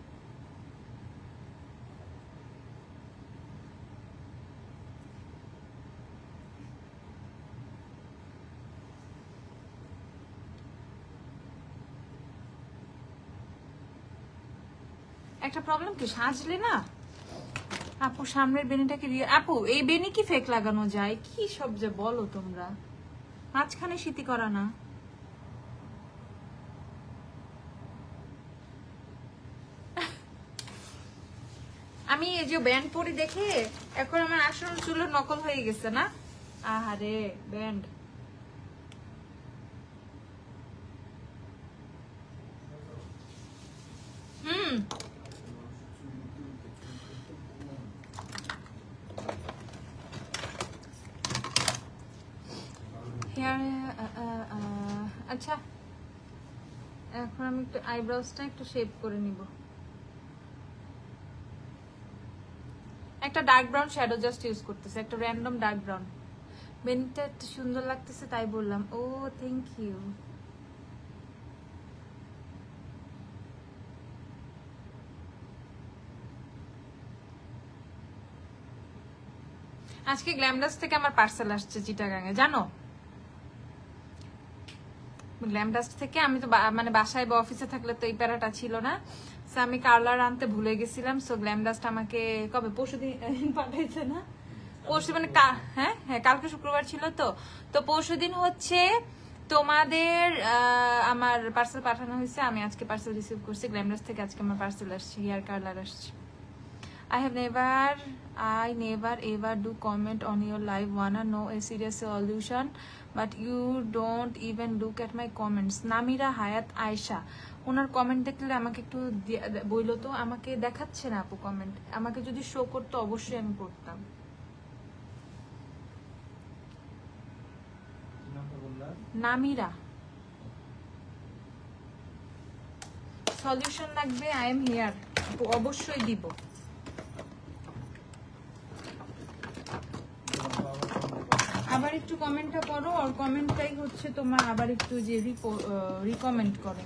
[SPEAKER 1] একটা প্রবলেম কি, সাজলে না আপু সামনের বেনিটাকে আপু এই বেনি কি ফেক লাগানো যায়? কি সব যে বলো তোমরা, মাঝখানে শীতি করা না। আমি এই যে ব্যান্ড পরি দেখে এখন আমার আসল চুলের নকল হয়ে গেছে না। আহারে ব্যান্ড। আচ্ছা এখন আমি একটু আইব্রোজটা একটু শেপ করে নিব। একটা একটা dark brown shadow just use করতেছে, একটা র্যান্ডম ডার্ক ব্রাউন। বেনিটা সুন্দর লাগতেছে তাই বললাম। ও থ্যাংক ইউ। আজকে গ্ল্যামডাস থেকে আমার পার্সেল আসছে চিটাগাঙে, জানো? গ্ল্যামডাস থেকে আমি তো মানে বাসায় বা অফিসে থাকলে তো এই প্যারাটা ছিল না, সো আমি কার্লার আনতে ভুলে গেছিলাম। সো গ্ল্যামডাসটা আমাকে কবে পরশুদিন পাঠাইছে না, পরশু মানে হ্যাঁ হ্যাঁ কালকে শুক্রবার ছিল তো পরশুদিন হচ্ছে তোমাদের আমার পার্সেল পাঠানো হয়েছে। আমি আজকে পার্সেল রিসিভ করছি গ্ল্যামডাস থেকে। আজকে আমার পার্সেল আসছে, হেয়ার কার্লার আসছে। I never ever do comment on your live. Wanna know a serious solution, but you don't even look at my comments. Namira হায়াত আয়েশা, ওনার কমেন্ট দেখলে আমাকে একটু বইলো তো। আমাকে দেখাচ্ছে না আপু কমেন্ট, আমাকে যদি শো করতো অবশ্যই আমি পড়তাম। নামিরা, সলিউশন লাগবে, আই এম হিয়ার আপু, অবশ্যই দিব। আবার একটু কমেন্টটা করো, আর কমেন্টটাই হচ্ছে তোমার আবার একটু যে রিকমেন্ড করো।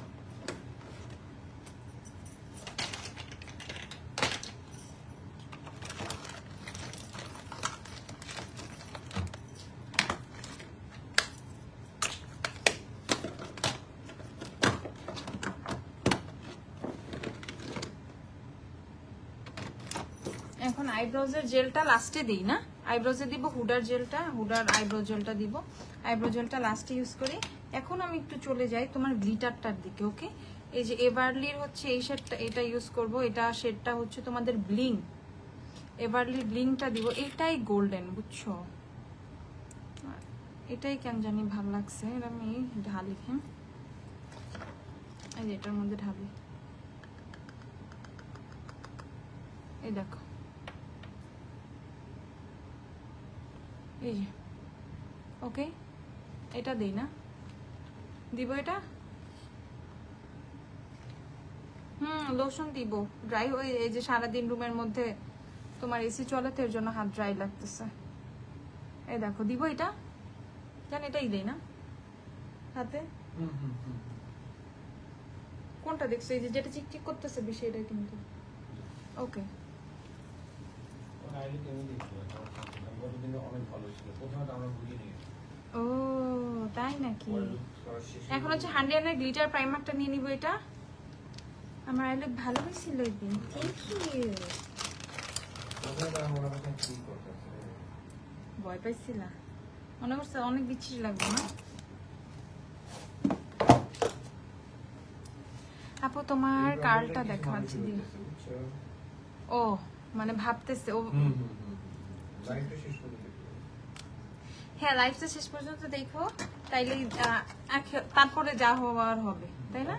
[SPEAKER 1] এখন আইব্রোজের জেলটা লাস্টে দিই না, আইব্রোজে দিব হুডার জেলটা, হুডার আইব্রো জেলটা দিব, আইব্রো জেলটা লাস্টে ইউজ করি। এখন আমি একটু চলে যাই তোমার গ্লিটারটার দিকে। ওকে, এই যে এভারলির হচ্ছে এই শেডটা, এটা ইউজ করব। এটা শেডটা হচ্ছে তোমাদের ব্লিং, এভারলির ব্লিংটা দিব। এটাই গোল্ডেন, বুঝছো? এটাই কেন জানি ভালো লাগছে। এটা আমি ঢালি, হ্যাঁ এই যে এটার মধ্যে ঢালি, এই দেখো, এই যে ওকে, এটা দেই না, দিব এটা। লোশন দিব, ড্রাই হয়ে এই যে সারাদিন রুমের মধ্যে তোমার এসি চলে তো এর জন্য হাত ড্রাই লাগতেছে। এই দেখো দিব এটা, জান এটাই দেই না হাতে। কোনটা দেখছো? এই যে যেটা চিকচিক করতেছে বেশি, এটা কিন্তু ওকে। ও তাই নাকি? এখন হচ্ছে 100 এর গ্লিটার প্রাইমারটা নিয়ে নিব। এটা আমার আই লুক ভালো হয়েছিল একদিন, থ্যাংক ইউ। ভয় পাইছিলা? মনে করছে অনেক বিচ্ছিরি লাগবে না আপু? তোমার কার্ডটা দেখাচ্ছি দিন। ও মানে ভাবতেছে ও, হ্যাঁ লাইফটা শেষ পর্যন্ত দেখো, তাইলে তারপরে যা হওয়ার হবে, তাই না?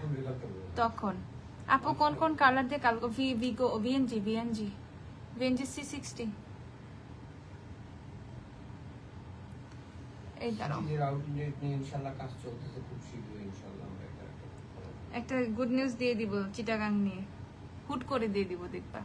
[SPEAKER 1] তখন আপু কোন কোন কালার দিয়ে কালকে ভিএনজি C60 এই দাঁড়াও, একটা গুড নিউজ দিয়ে দিব চিটাগাং নিয়ে, হুট করে দিয়ে দিব, দেখবা।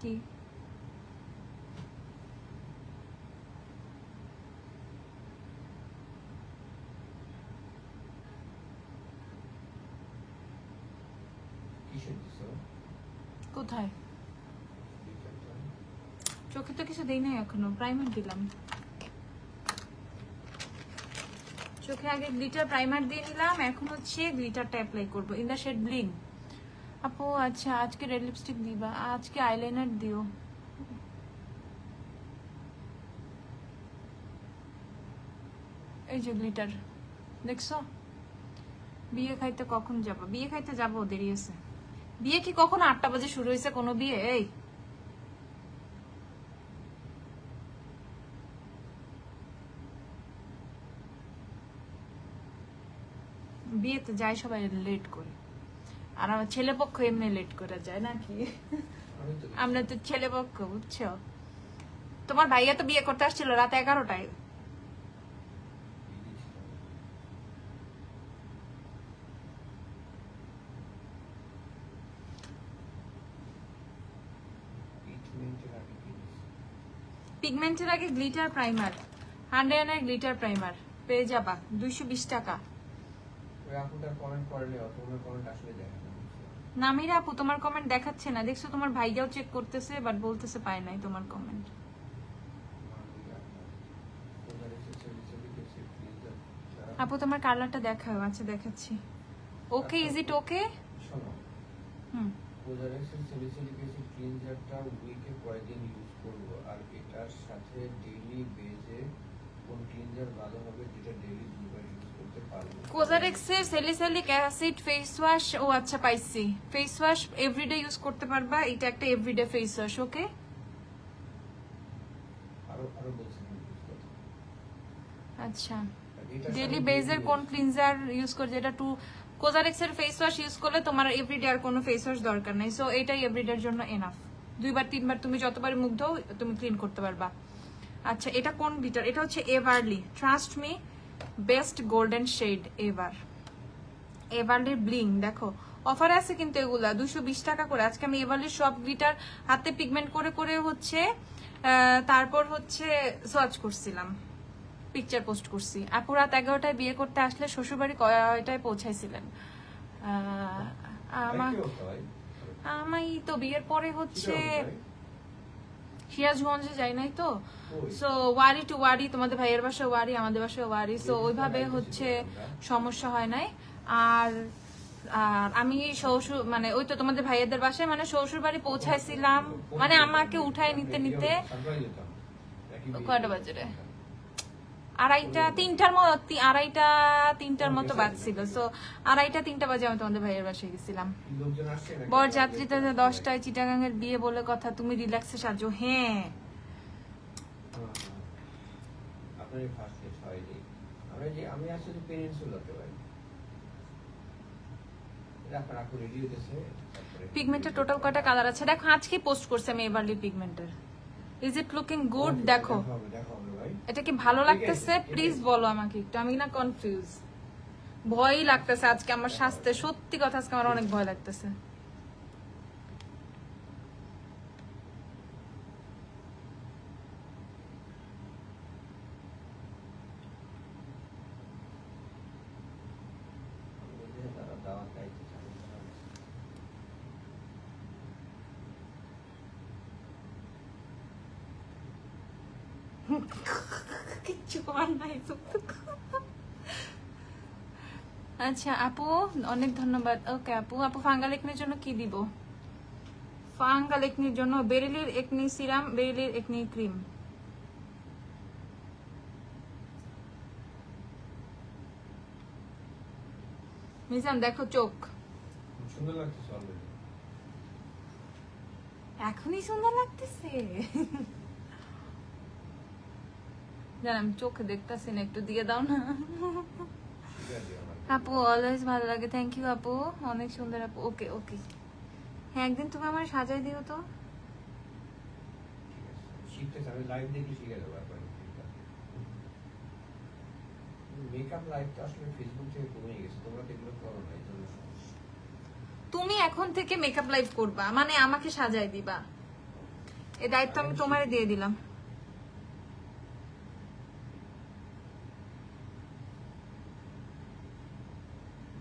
[SPEAKER 1] কি কোথায়? চোখে তো কিছু দেই নাই এখনো, প্রাইমার দিলাম চোখে। আগে গ্লিটার প্রাইমার দিয়ে নিলাম, এখন হচ্ছে গ্লিটারটা অ্যাপ্লাই করবো ইন দ্য শেড ব্লিং। আপু আচ্ছা আজকে রেড লিপস্টিক দিবা, আজকে আইলাইনার দিও। এই যে গ্লিটার দেখছো? বিয়ে খাইতে কখন যাবো? বিয়ে খাইতে যাবো, দেরি আছে। বিয়ে কি কখন 8টা বাজে শুরু হয়েছে কোনো বিয়ে? এই বিয়েতে যায় সবাই লেট করে, আর আমার ছেলে পক্ষ এমনি লেট করে যায় নাকি? আমরা তো ছেলে পক্ষ, বুঝছো? তোমার ভাইয়া তো বিয়ে করতে আসছিল রাত 11টায়। পিগমেন্টের আগে গ্লিটার প্রাইমার, 100 এর গ্লিটার প্রাইমার পেয়ে যাবা 220 টাকা। নামিরা আপু তোমার কমেন্ট দেখাচ্ছে না, দেখছো? তোমার ভাইয়াও চেক করতেছে বাট বলতেছে পায় নাই তোমার কমেন্ট। আপু তোমার কালারটা দেখাও। আচ্ছা দেখাচ্ছি। ওকে, ইজ ইট ওকে?
[SPEAKER 2] শোনো, কোজারেক্সের স্যালিসিলিক অ্যাসিড ক্লিনজারটা উইকে কয়েকদিন ইউজ করব, আর এটার সাথে ডেইলি বেজে কোন ক্লিনজার ভালো হবে যেটা ডেইলি দুবার ইউজ করতে পারবো?
[SPEAKER 1] কোজারেক্সের স্যালিসিলিক অ্যাসিড ফেস ওয়াশ। ও আচ্ছা পাইছি। ফেস ওয়াশ এভরিডে ইউজ করতে পারবা, এটা একটা এভরিডে ফেস ওয়াশ। ওকে,
[SPEAKER 2] আরো বলছি
[SPEAKER 1] আচ্ছা। ডেইলি বেজের কোন ক্লিনজার ইউজ করে, যেটা কোজারেক্সের ফেস ওয়াশ ইউজ করলে তোমার এভরিডে আর কোনো ফেস ওয়াশ দরকার নাই। সো এটাই এভরিডের জন্য এনাফ। 2-3বার তুমি যতবার মুখ ধোও তুমি ক্লিন করতে পারবা। আচ্ছা, এটা কোন গ্লিটার? এটা হচ্ছে Everly, trust me, best golden shade ever. এভারলির ব্লিং দেখো, অফার আছে কিন্তু এগুলা 220 টাকা করে। আজকে আমি এভারলির সব গ্লিটার হাতে পিগমেন্ট করে করে হচ্ছে তারপর হচ্ছে সোয়াচ করছিলাম, পিকচার পোস্ট করছি। আপু রাত 11টায় বিয়ে করতে আসলে শ্বশুরবাড়ি কয়টায় পৌঁছাইছিলেন? আমি তো বিয়ের পরে হচ্ছে সিরাজগঞ্জে যাই নাই তো। সো ওয়ারি টু ওয়ারি, তোমাদের ভাইয়ের বাসায় ওয়ারি, আমাদের বাসায় ওয়ারি। সো ওইভাবে হচ্ছে সমস্যা হয় নাই। আর আমি শ্বশুর মানে ওই তো তোমাদের ভাইয়াদের বাসায় মানে শ্বশুর বাড়ি পৌঁছাইছিলাম, মানে আমাকে উঠায় নিতে নিতে কয়টা বাজে রে? 3টার মতো বাজছিল। সো 2:30-3টা বাজে আমি তোমাদের ভাইয়ের বাসায় গেছিলাম। বর যাত্রীতে 10টায় চিটাগাঙের বিয়ে বলে কথা, তুমি রিল্যাক্সে সাজো। হ্যাঁ, পিগমেন্টের টোটাল কয়টা কালার আছে দেখো। আজকে পোস্ট করছি আমি এভারলি পিগমেন্টের। Is it looking good? দেখো এটা কি ভালো লাগতেছে? প্লিজ বলো আমাকে একটু, আমি না কনফিউজ, ভয়ই লাগতেছে আজকে আমার স্বাস্থ্যে। সত্যি কথা, আজকে আমার অনেক ভয় লাগতেছে। আচ্ছা আপু, অনেক ধন্যবাদ। ওকে আপু, ফাঙ্গাল একনির জন্য কি দিব? ফাঙ্গাল একনির জন্য বেরিলির একনি সিরাম, বেরিলির একনি ক্রিম। মিজান দেখো চোখ
[SPEAKER 2] সুন্দর লাগতেছে অলরেডি।
[SPEAKER 1] এখনই সুন্দর লাগতেছে? জানাম চোখে দেখতেছি না, একটু দিয়ে দাও না। আপু অলওয়েজ ভালো লাগে, থ্যাংক ইউ আপু, অনেক সুন্দর আপু। ওকে ওকে, হ্যাঁ একদিন তুমি আমার সাজাই দিও তো।
[SPEAKER 2] শিখতেছি আমি, লাইভ দেখে শিখে যাবো। মেকআপ লাইভ তো আসলে ফেসবুক থেকে কমে গেছে, তোমরা দেখলে করো না, এই জন্য
[SPEAKER 1] তুমি এখন থেকে মেকআপ লাইভ করবা, মানে আমাকে সাজাই দিবা, এই দায়িত্ব আমি তোমারে দিয়ে দিলাম।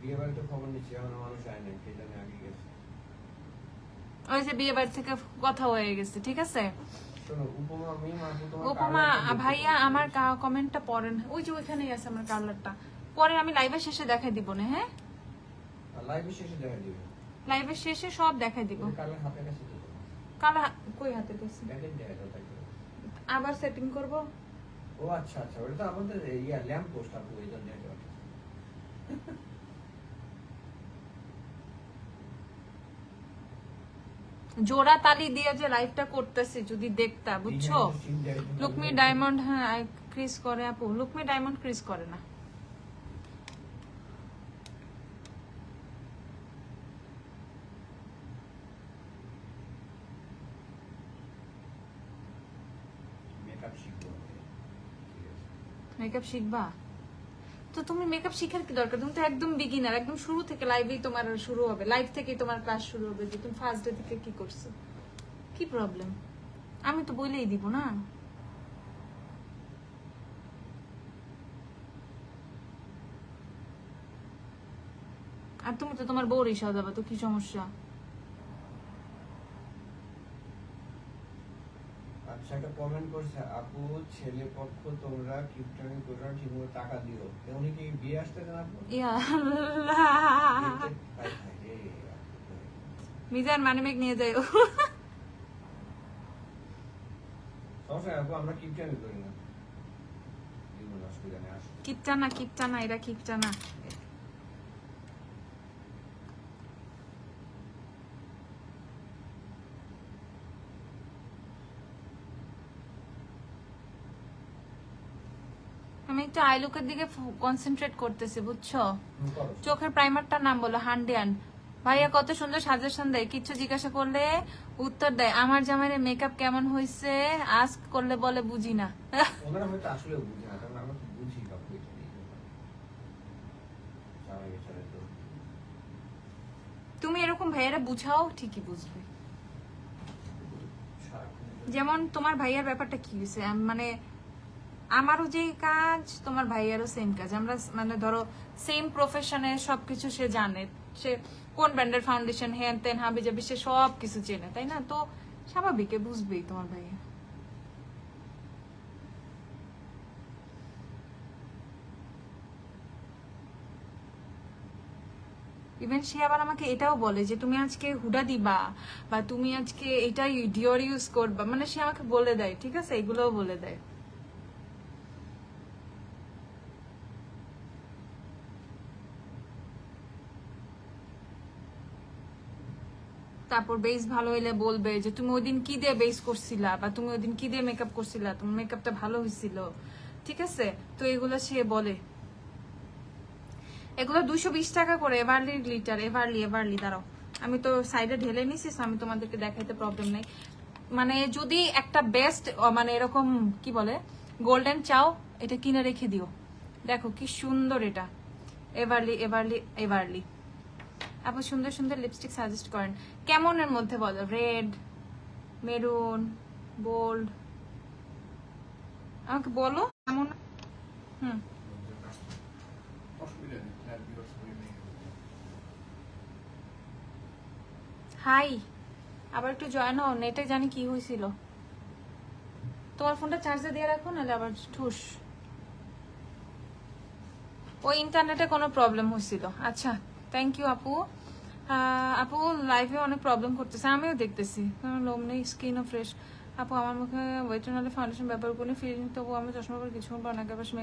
[SPEAKER 2] বিয়ে বাড়িতে খবর নিচ্ছি, এখন মানুষ আয় নাই, সেই জন্য আগে গেছে।
[SPEAKER 1] ওই যে বিয়ে বাড়ি থেকে কথা হয়ে গেছে, ঠিক আছে। উপমা ভাইয়া আমার কমেন্টটা পড়েন, ওই যে ওইখানেই আছে আমার কালারটা, পরে আমি লাইভের শেষে দেখাই দিব না। হ্যাঁ
[SPEAKER 2] লাইভের শেষে দেখাই দিবে,
[SPEAKER 1] লাইভের শেষে সব দেখাই দিব।
[SPEAKER 2] কালার হাতে কাছে দিবে,
[SPEAKER 1] কালার কই হাতে কাছে?
[SPEAKER 2] দেখেন দেখা দাও তাই
[SPEAKER 1] আবার সেটিং করব।
[SPEAKER 2] ও আচ্ছা আচ্ছা, ওটা তো আমাদের ইয়া ল্যাম্প পোস্ট আপু, এই জন্য দেখা।
[SPEAKER 1] জোড়া তালি দিয়ে যে লাইভটা করতেছি যদি দেখতা, বুঝছো? লুকমি ডায়মন্ড, হ্যাঁ ক্রিস করে আপু, লুকমি ডায়মন্ড ক্রিস করে না। মেকআপ শিখবা তো তুমি? মেকআপ শিখার কি দরকার? তুমি তো একদম বিগিনার, একদম শুরু থেকে লাইভেই তোমার শুরু হবে, লাইভ থেকেই তোমার ক্লাস শুরু হবে। যে তুমি ফার্স্ট ডে থেকে কি করছো, কি প্রবলেম? আমি তো বলেই দিব না। আর তুমি তো তোমার বউরই সাজাবে, তো কি সমস্যা?
[SPEAKER 2] আচ্ছা, একটা কমেন্ট করছে আপু, ছেলে পক্ষ তোমরা কিপটামি করে ঠিকমতো টাকা দিও। উনি কি বিয়ে আসতেছেন আপু?
[SPEAKER 1] ইয়া আল্লাহ, মিজান মানিমেক নিয়ে যাই।
[SPEAKER 2] সমস্যা আপু, আমরা কিপটামি করি না, জীবন অসুবিধা নেই। আসো
[SPEAKER 1] কিপটানা, কিপটানা, এরা কিপটানা। আমি একটু আইলুকের দিকে কনসেন্ট্রেট করতেছি, বুঝছো? চোখের প্রাইমারটার নাম বলো হান্ডিয়ান। ভাইয়া কত সুন্দর সাজেশন দেয়, কিছু জিজ্ঞাসা করলে উত্তর দেয়। আমার জামাইয়ের মেকআপ কেমন হয়েছে আস্ক করলে বলে বুঝি না।
[SPEAKER 2] ওনারা হয়তো আসলে বুঝে না, কারণ আমরা তো বুঝি কাপু এটা নিয়ে। জামাই বেচারা তো
[SPEAKER 1] তুমি এরকম ভাইয়ারা বুঝাও, ঠিকই বুঝবে। যেমন তোমার ভাইয়ার ব্যাপারটা কি হয়েছে, মানে আমারও যে কাজ তোমার ভাইয়ারও সেম কাজ। আমরা মানে ধরো সেম প্রফেশনে সবকিছু সে জানে, সে কোন ব্র্যান্ডের ফাউন্ডেশন হ্যান তেন হাবি যাবি সে সব কিছু চেনে, তাই না? তো স্বাভাবিক বুঝবেই তোমার ভাইয়া। ইভেন সে আবার আমাকে এটাও বলে যে তুমি আজকে হুডা দিবা বা তুমি আজকে এটাই ডিওর ইউজ করবা, মানে সে আমাকে বলে দেয়, ঠিক আছে, এগুলোও বলে দেয়। তারপর বেস ভালো হইলে বলবে যে তুমি ওই দিন কি দিয়ে বেস করছিলা বা তুমি ওই দিন কি দিয়ে মেকআপ করছিলা, তোমার মেকআপটা ভালো হয়েছিল, ঠিক আছে? তো এগুলো সে বলে। এগুলো 220 টাকা করে এভারলি লিটার। এভারলি দাঁড়াও, আমি তো সাইডে ঢেলে নিছি, আমি তোমাদেরকে দেখাইতে প্রবলেম নেই। মানে যদি একটা বেস্ট মানে এরকম কি বলে গোল্ডেন চাও, এটা কিনে রেখে দিও। দেখো কি সুন্দর এটা, এভারলি। আপনি সুন্দর সুন্দর লিপস্টিক সাজেস্ট করেন, কেমনের মধ্যে বলো? রেড, মেরুন, বোল্ড, আমাকে বলো কেমন। হাই, আবার একটু জয়েন হও, নেটে জানি কি হয়েছিল। তোমার ফোনটা চার্জে দিয়ে রাখো, নাহলে আবার ঠুস। ওই ইন্টারনেটে কোনো প্রবলেম হয়েছিল। আচ্ছা, থ্যাংক ইউ আপু। আপু লাইফে অনেক প্রবলেম করতেছে, আমিও দেখতেছি। লোম নেই, স্কিনও ফ্রেশ। আপু আমার মুখে ওয়েটনালে ফাউন্ডেশন ব্যবহার করে ফিলিং, তবু আমি চশমা পরে কিছু পর নাকের পাশে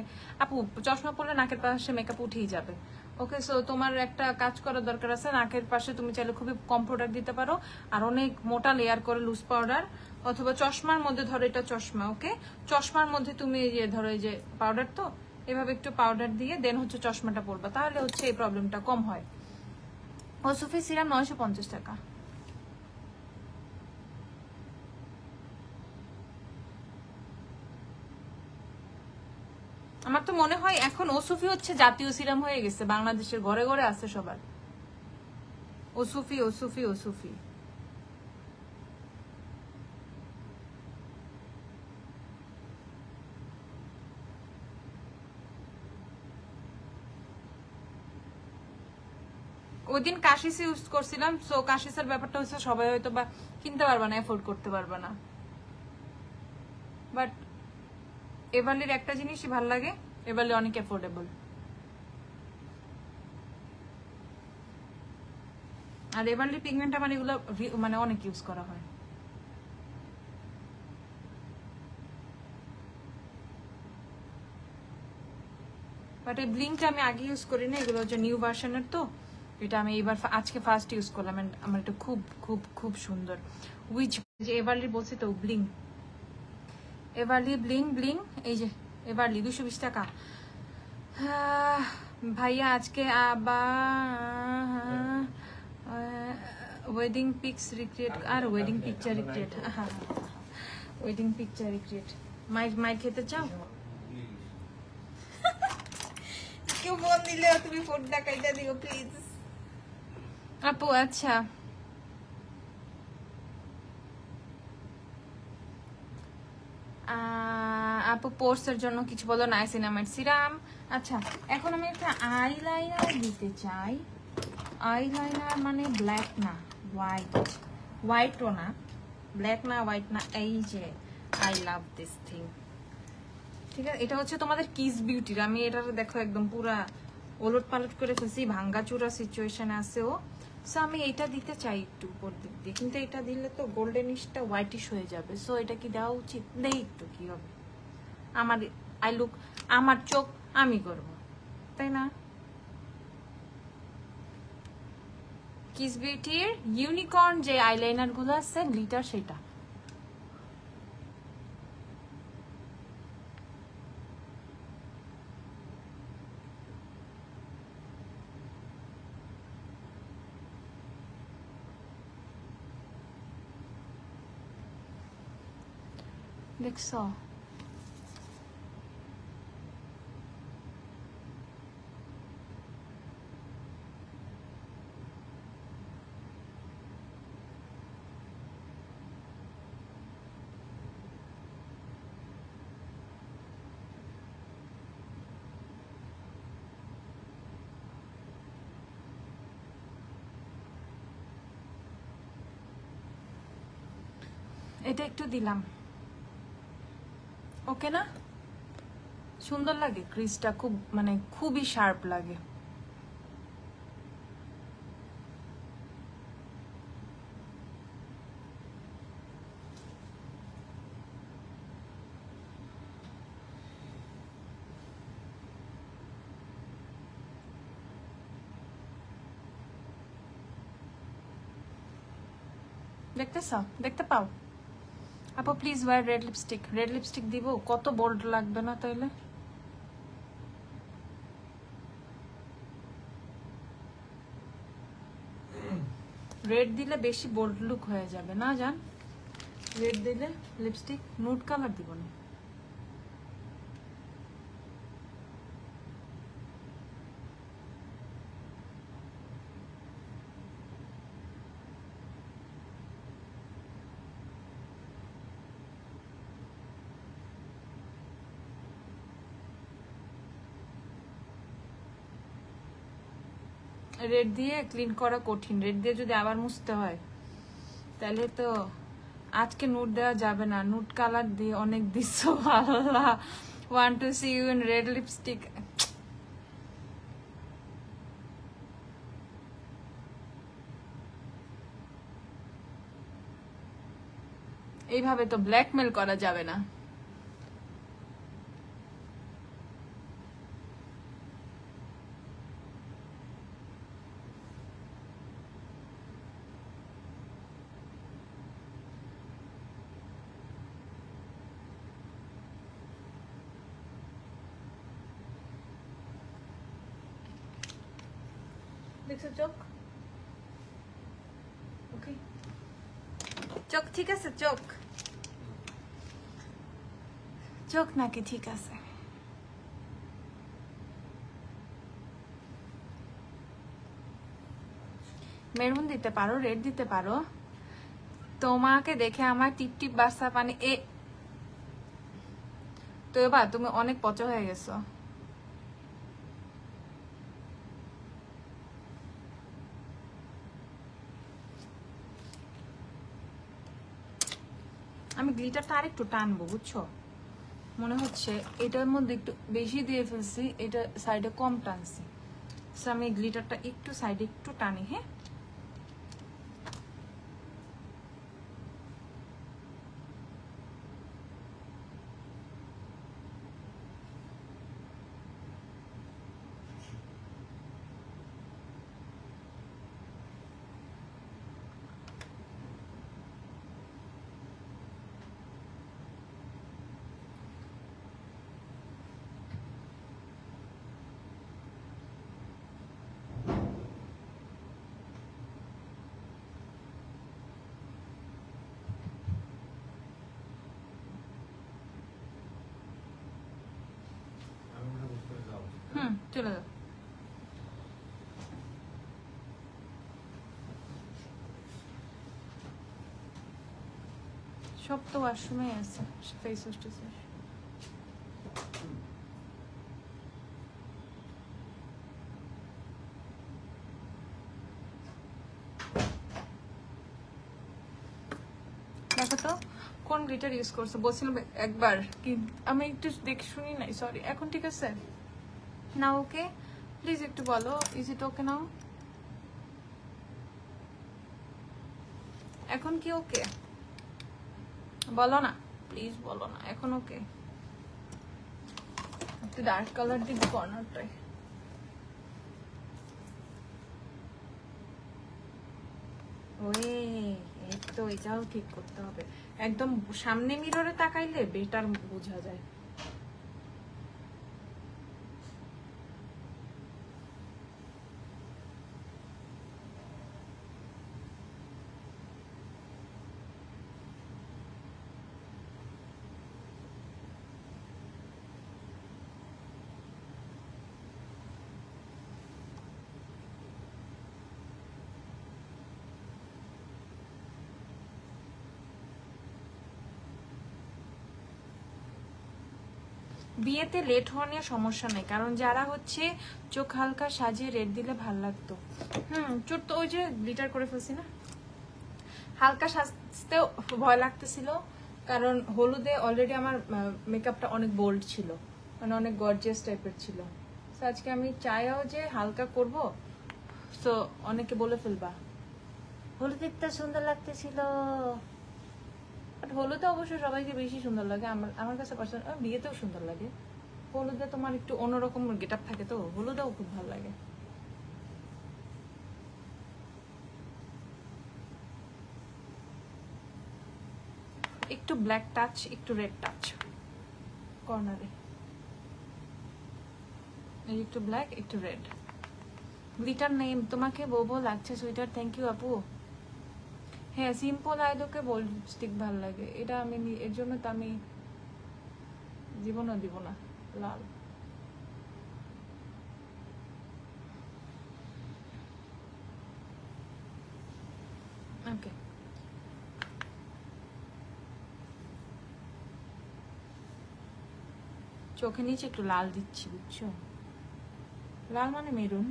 [SPEAKER 1] আপু চশমা পরলে নাকের পাশে মেকআপ উঠেই যাবে। ওকে, সো তোমার একটা কাজ করার দরকার আছে, নাকের পাশে তুমি চাইলে খুবই কম প্রোডাক্ট দিতে পারো, আর অনেক মোটা লেয়ার করে লুজ পাউডার, অথবা চশমার মধ্যে ধরো এটা চশমা, ওকে, চশমার মধ্যে তুমি ধরো এই যে পাউডার, তো এভাবে একটু পাউডার দিয়ে দেন হচ্ছে চশমাটা পরবা, তাহলে হচ্ছে এই প্রবলেমটা কম হয়। ওসুফি সিরাম 950 টাকা। আমার তো মনে হয় এখন ওসুফি হচ্ছে জাতীয় সিরাম হয়ে গেছে, বাংলাদেশের ঘরে ঘরে আছে সবার। ওসুফি ওসুফি ওসুফি। ওই দিন কাশিস ইউজ করছিলাম, সো কাশিসের ব্যাপারটা হচ্ছে সবাই হয়তো বা কিনতে পারবে না, এফোর্ড করতে পারবে না, বাট এভারলির একটা জিনিসই ভাল লাগে, এভারলি অনেক এফোর্ডেবল। আর এভারলি পিগমেন্ট আমার এগুলো মানে অনেক ইউজ করা হয়। বাট এই ব্লিংটা আমি আগে ইউজ করি না, এগুলো হচ্ছে নিউ ভার্সনের, তো এটা আমি এবার আজকে ফার্স্ট ইউজ করলাম। আমার এটা খুব খুব খুব সুন্দর। উইচ যে এভারলি বলছি তো, ব্লিং, এভারলি ব্লিং ব্লিং, এই যে এভারলি 220 টাকা। ভাইয়া আজকে আবার ওয়েডিং পিকস রিক্রিয়েট, আর wedding picture recreate, wedding picture recreate. মাই খেতে চাও? কেউ ফোন দিলে তুমি ফোন দেখাইটা দিও প্লিজ আপু। আচ্ছা আপু পোর্সের জন্য কিছু বলো, নাইসিনামাইড সিরাম। আচ্ছা এখন আমি একটা আইলাইনার দিতে চাই। আইলাইনার মানে ব্ল্যাক না হোয়াইট, হোয়াইটও না, ব্ল্যাক না হোয়াইট না, এই যে আই লাভ দিস থিং। ঠিক আছে, এটা হচ্ছে তোমাদের কিস বিউটির। আমি এটা দেখো একদম পুরা ওলট পালট করে ফেলছি, ভাঙ্গাচুরা সিচুয়েশনে আছে ও। সো আমি এটা দিতে চাই একটু উপর দিক দিয়ে, কিন্তু এটা দিলে তো গোল্ডেনিশটা হোয়াইটিশ হয়ে যাবে। সো এটা কি দেওয়া উচিত? নেই, একটু কি হবে, আমার আই লুক, আমার চোখ আমি করব, তাই না? কিস বিউটির ইউনিকর্ন যে আইলাইনার গুলো আছে গ্লিটার, সেটা। দেখছো? এটা একটু দিলাম, ওকে না? সুন্দর লাগে, ক্রিজটা খুব মানে খুবই শার্প লাগে। দেখতেছ? দেখতে পাও? আপু please wear red lipstick. Red lipstick দিব? কত বোল্ড লাগবে না তাইলে? রেড দিলে বেশি বোল্ড লুক হয়ে যাবে না জান? রেড দিলে লিপস্টিক নুড কালার দিব না। রেড দিয়ে ক্লিন করা কঠিন, রেড দিয়ে যদি আবার মুছতে হয় তাহলে তো আজকে নুড দেওয়া যাবে না। নুড কালার দিয়ে অনেক দিছো, আল্লাহ। Want to see you in red lipstick. এইভাবে তো ব্ল্যাকমেল করা যাবে না। দেখছো চোখ? ওকে, চোখ ঠিক আছে? চোখ চোখ নাকি ঠিক আছে? মেরুন দিতে পারো, রেড দিতে পারো। তোমাকে দেখে আমার টিপ টিপ বাসা পানি এ তো এবার তুমি অনেক পচা হয়ে গেছো। আমি গ্লিটারটা আরেকটু টানবো, বুঝছো? মনে হচ্ছে এটার মধ্যে একটু বেশি দিয়ে ফেলছি, এটা সাইডে কম টানছি। আমি গ্লিটারটা একটু সাইডে একটু টানি। হ্যাঁ, চলে যাও। সব তো ওয়াশরুমে আছে, ফেস ওয়াশ টেস ওয়াশ। দেখো তো কোন গ্লিটার ইউজ করছো, বলছিলাম একবার কি আমি একটু দেখে শুনি নাই, সরি। এখন ঠিক আছে না? ওকে প্লিজ একটু বলো, ইজ ইট ওকে নাও? এখন কি ওকে? বলো না প্লিজ, বলো না এখন ওকে। একটু ডার্ক কালার দিবি কর্নারটায়। ওই এই তো, এটাও ঠিক করতে হবে। একদম সামনে মিররে তাকাইলে বেটার বোঝা যায়। বিয়েতে লেট হওয়া নিয়ে সমস্যা নেই, কারণ যারা হচ্ছে চোখ হালকা সাজিয়ে রেড দিলে ভাল লাগতো। চোখ তো ওই যে গ্লিটার করে ফেলছি না, হালকা সাজতেও ভয় লাগতেছিল, কারণ হলুদে অলরেডি আমার মেকআপটা অনেক বোল্ড ছিল, মানে অনেক গর্জিয়াস টাইপের ছিল। তো আজকে আমি চাইও যে হালকা করব, তো অনেকে বলে ফেলবা হলুদ একটা সুন্দর লাগতেছিল। হলুদে অবশ্য সবাইকে বেশি সুন্দর লাগে, আমার কাছে পার্সোনাল বিয়েতেও সুন্দর লাগে। হলুদে তোমার একটু অন্যরকম গেট আপ থাকে, তো হলুদেও খুব ভালো লাগে। একটু ব্ল্যাক টাচ, একটু রেড টাচ কর্নারে, একটু ব্ল্যাক একটু রেড। গ্লিটার নেই তোমাকে বউ লাগছে সুইটার, থ্যাংক ইউ আপু। হ্যাঁ সিম্পল আইদোকে বোল্ড লিপস্টিক ভালো লাগে, এটা আমি এর জন্য তো আমি জীবনও দিব না লাল। ওকে চোখে নিচে একটু লাল দিচ্ছি, বুঝছো? লাল মানে মেরুন।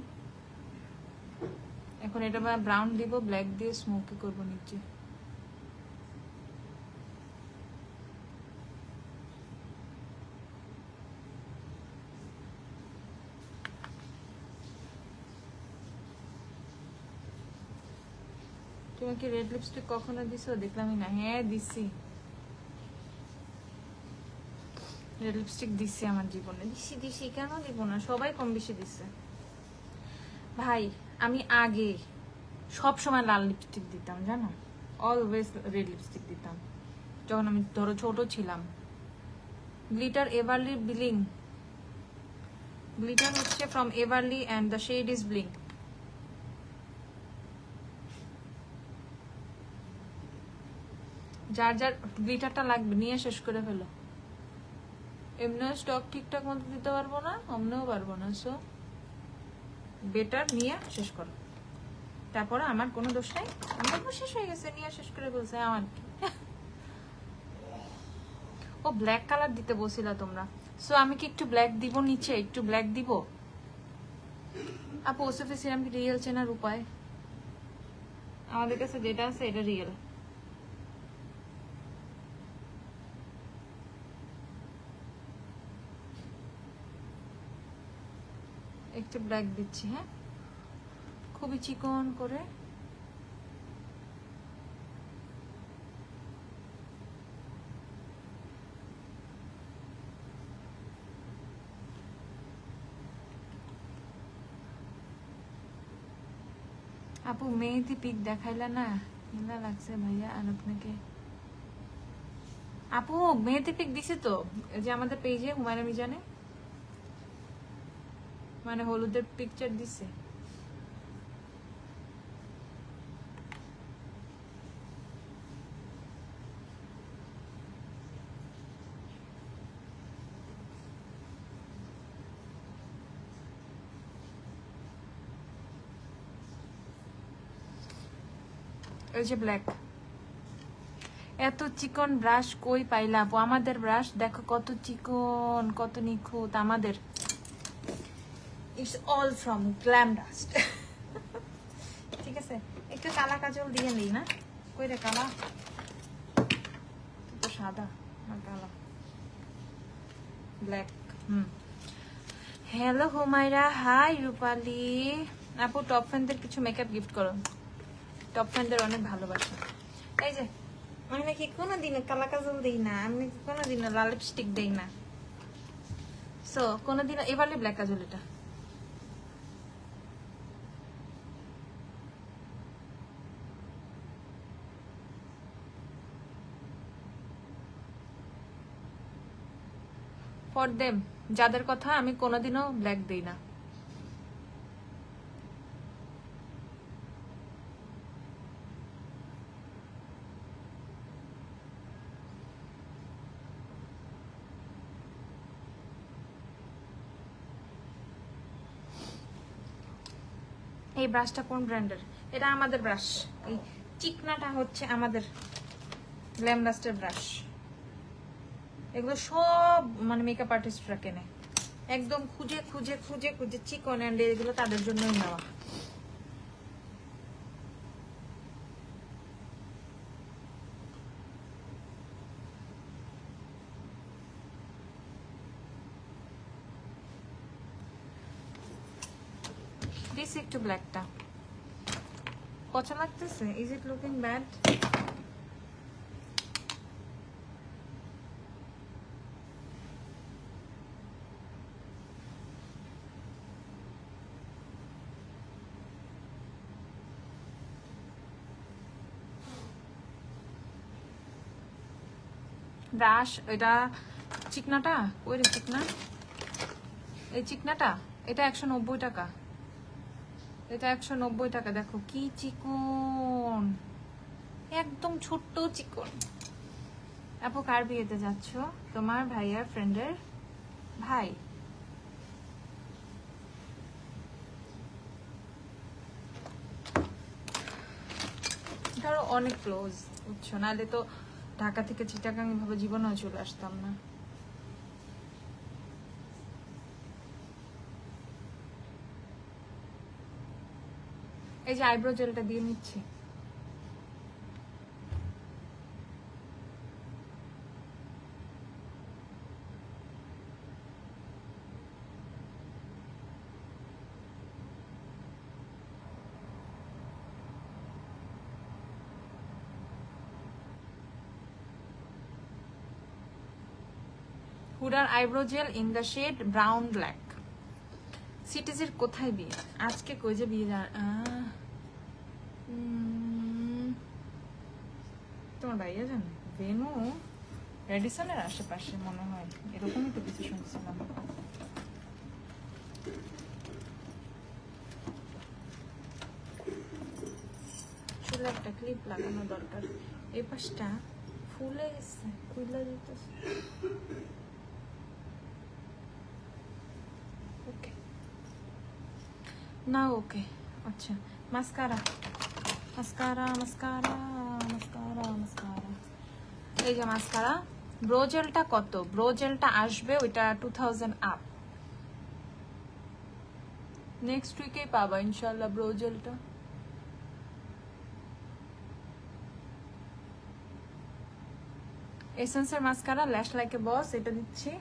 [SPEAKER 1] এখন এটা ব্রাউন দিব, ব্ল্যাক দিয়ে স্মোকি করবো নিচে। তুমি কি রেড লিপস্টিক কখনো দিছো? দেখলামই না। হ্যাঁ দিছি, রেড লিপস্টিক দিছি আমার জীবনে, দিছি কেন দিব না, সবাই কম বেশি দিছে ভাই। আমি আগে সব সময় লাল লিপস্টিক দিতাম, জানো, অলওয়েজ রেড লিপস্টিক দিতাম যখন আমি ধরো ছোট ছিলাম। গ্লিটার এভারলি ব্লিং, গ্লিটার হচ্ছে from Everly and the shade is bling. যার যার গ্লিটারটা লাগবে নিয়ে শেষ করে ফেলো। এমনিও স্টক ঠিকঠাক মতো দিতে পারবো না, অমনেও পারবো না, সো বেটার নিয়ে শেষ করো। তারপরে আমার কোনো দোষ নাই, আমার শেষ হয়ে গেছে, নিয়ে শেষ করে বলছে আমার কি। ও ব্ল্যাক কালার দিতে বলছিলা তোমরা, সো আমি কি একটু ব্ল্যাক দিব নিচে, একটু ব্ল্যাক দিব। আপু ওসফে সিরাম কি রিয়েল চেনার উপায়? আমাদের কাছে যেটা আছে এটা রিয়েল। একটু ব্ল্যাক দিচ্ছি, হ্যাঁ খুবই চিকন করে। আপু মেহেদি পিক দেখাইলা না, কেমন লাগছে ভাইয়া? আর আপনাকে আপু মেহেদি পিক দিছে তো, যে আমাদের পেজে হুমায়রা মিজানে, মানে হলুদের পিকচার দিছে। এই যে ব্ল্যাক। এত চিকন ব্রাশ কই পাইলা আপু? আমাদের ব্রাশ দেখো কত চিকন, কত নিখুঁত আমাদের। It's all from glam dust. ঠিক আছে, একটু কালা কাজল দিয়ে নেই না? কই রে কালা? তো সাদা আর কালা, ব্ল্যাক। হ্যালো হুমায়রা, হাই রূপালী আপু। টপ ফ্যানদের কিছু মেকআপ গিফট করো। টপ ফ্যানদের অনেক ভালোবাসা। এই যে আমি নাকি কোনোদিনও কালা কাজল দিই না, আমি কোনোদিনও লাল লিপস্টিক দিই না। সো কোনোদিনও, এবারে ব্ল্যাক কাজল এটা। ফর দেম, যাদের কথা আমি কোনোদিনও ব্ল্যাক দিই না। এই ব্রাশটা কোন ব্র্যান্ডের? এটা আমাদের ব্রাশ। এই চিকনাটা হচ্ছে আমাদের গ্ল্যাম ডাস্টের ব্রাশ। এগুলো সব মানে মেকআপ আর্টিস্টরা কেনে, একদম খুঁজে খুঁজে খুঁজে খুঁজে চিকন, অ্যান্ড এগুলো তাদের জন্যই নেওয়া। দিস একটু ব্ল্যাকটা পচা লাগতেছে। Is it looking bad? Brush এটা চিকনাটা, ওই রে চিকনা, এই চিকনাটা এটা 190 টাকা। এটা 190 টাকা। দেখো কি চিকন, একদম ছোট্ট চিকন। আপু কার বিয়েতে যাচ্ছ? তোমার ভাইয়ার ফ্রেন্ডের ভাই। ধরো অনেক ক্লোজ, বুঝছো? নাহলে তো ঢাকা থেকে চিটাগাং ভাবে জীবনেও চলে আসতাম না। এই যে আইব্রো জেলটা দিয়ে নিচ্ছি। হুডার eyebrow gel in the shade brown black. সিটিজের কোথায় বিয়ে? আজকে কই যে বিয়ে? তোমার ভাইয়া জানে? ভেনু রেডিসনের আশেপাশে মনে হয়, এরকমই তো কিছু শুনছিলাম। চুলে একটা ক্লিপ লাগানো দরকার। এই পাশটা ফুলে গেছে, খুলে দিতেছে। ওকে না, ওকে আচ্ছা। Mascara mascara mascara mascara mascara. এই যে মাস্কারা। ব্রোজেলটা কত? ব্রোজেলটা আসবে ওইটা 2000 আপ। নেক্সট উইকেই পাবা ইনশাল্লাহ ব্রোজেলটা। এসেন্সের মাস্কারা ল্যাশ লাইক এ বস, এটা দিচ্ছি।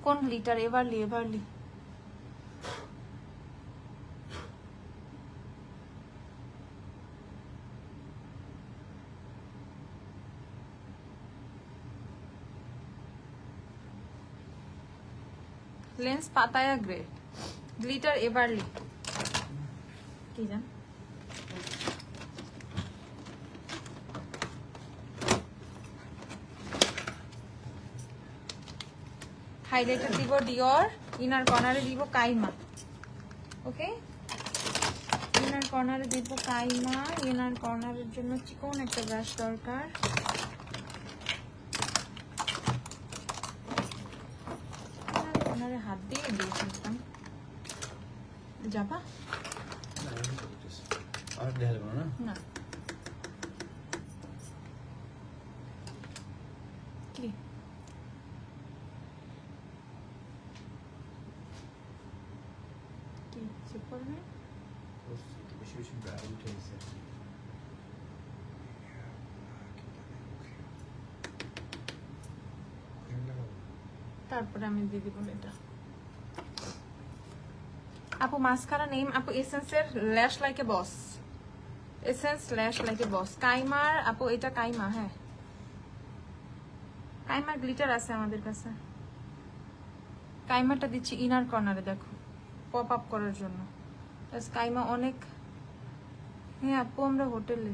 [SPEAKER 1] কোন glitter? Everly Everly. Lens Pattaya grey, glitter Everly. কি জান হাইলাইটার দিব ডিওর, ইনার কর্নারে দিব কাইমা। ওকে, ইনার কর্নারে দিব কাইমা। ইনার কর্নারের জন্য চিকন একটা ব্রাশ দরকার। ইনার কর্নারে হাত দিয়ে ফেলতাম। যাবা
[SPEAKER 3] আর দেখা যাবে না
[SPEAKER 1] না কি কি চেক করবে?
[SPEAKER 3] বেশি বেশি ব্রাশ উঠে গেছে।
[SPEAKER 1] তারপরে আমি দিয়ে দিব এটা। আপু মাস্কারা নেম আপু এসেন্সের ল্যাশ লাইক এ বস, এসেন্স ল্যাশ লাইক এ বস। কাইমার আপু এটা কাইমা, হ্যাঁ কাইমার গ্লিটার আছে আমাদের কাছে। কাইমাটা দিচ্ছি ইনার কর্নারে, দেখো পপ আপ করার জন্য। কাইমা অনেক, হ্যাঁ আপু আমরা হোটেলে।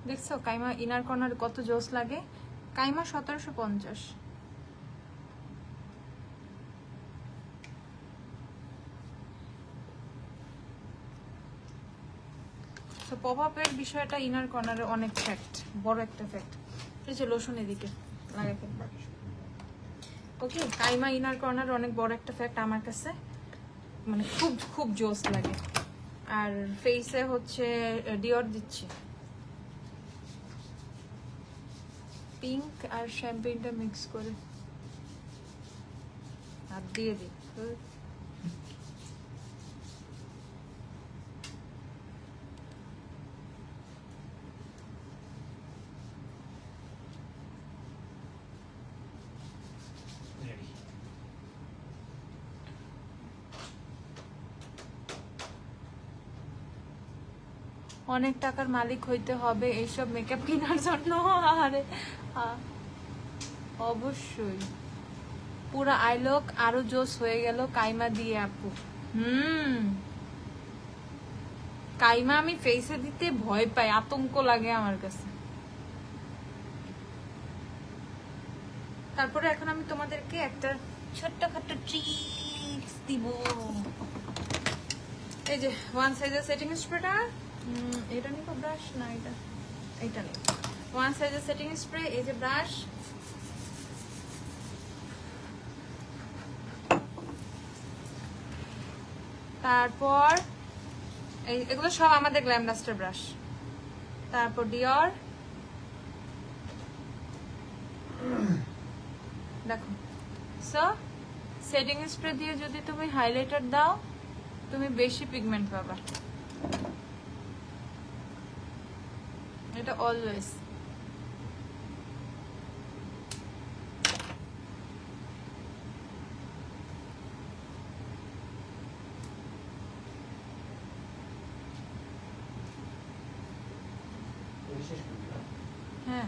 [SPEAKER 1] দেখছো কাইমা ইনার কর্নার কত জোস লাগে। কাইমা 1750। তো পপ আপের বিষয়টা ইনার কর্নারে অনেক ফ্যাক্ট, বড় একটা ফ্যাক্ট। এই যে লোশন এদিকে লাগাই ফেলবা। ওকে, কাইমা ইনার কর্নারে অনেক বড় একটা ফ্যাক্ট আমার কাছে, মানে খুব খুব জোস লাগে। আর ফেসে হচ্ছে ডিওর দিচ্ছি, পিঙ্ক আর শ্যাম্পেনটা মিক্স করে হাত দিয়ে দিই। অনেক টাকার মালিক হইতে হবে এইসব মেকআপ কেনার জন্য। আরে অবশ্যই পুরো আইলক আরো জোস হয়ে গেল কাইমা দিয়ে আপু। কাইমা আমি ফেসে দিতে ভয় পাই, আতঙ্ক লাগে আমার কাছে। তারপরে এখন আমি তোমাদেরকে একটা ছোট্টখাট্ট ট্রিক্স দিব। এই যে ওয়ান সাইজের সেটিং স্প্রেটা, এটা নিব ব্রাশ না এটা নিব। ওয়ান সাইজের সেটিং স্প্রে, এই যে ব্রাশ, তারপর এগুলো সব আমাদের গ্ল্যাম ডাস্টার ব্রাশ, তারপর ডিওর। দেখো সো সেটিং স্প্রে দিয়ে যদি তুমি হাইলাইটার দাও তুমি বেশি পিগমেন্ট পাবা, এটা অলওয়েজ। হ্যাঁ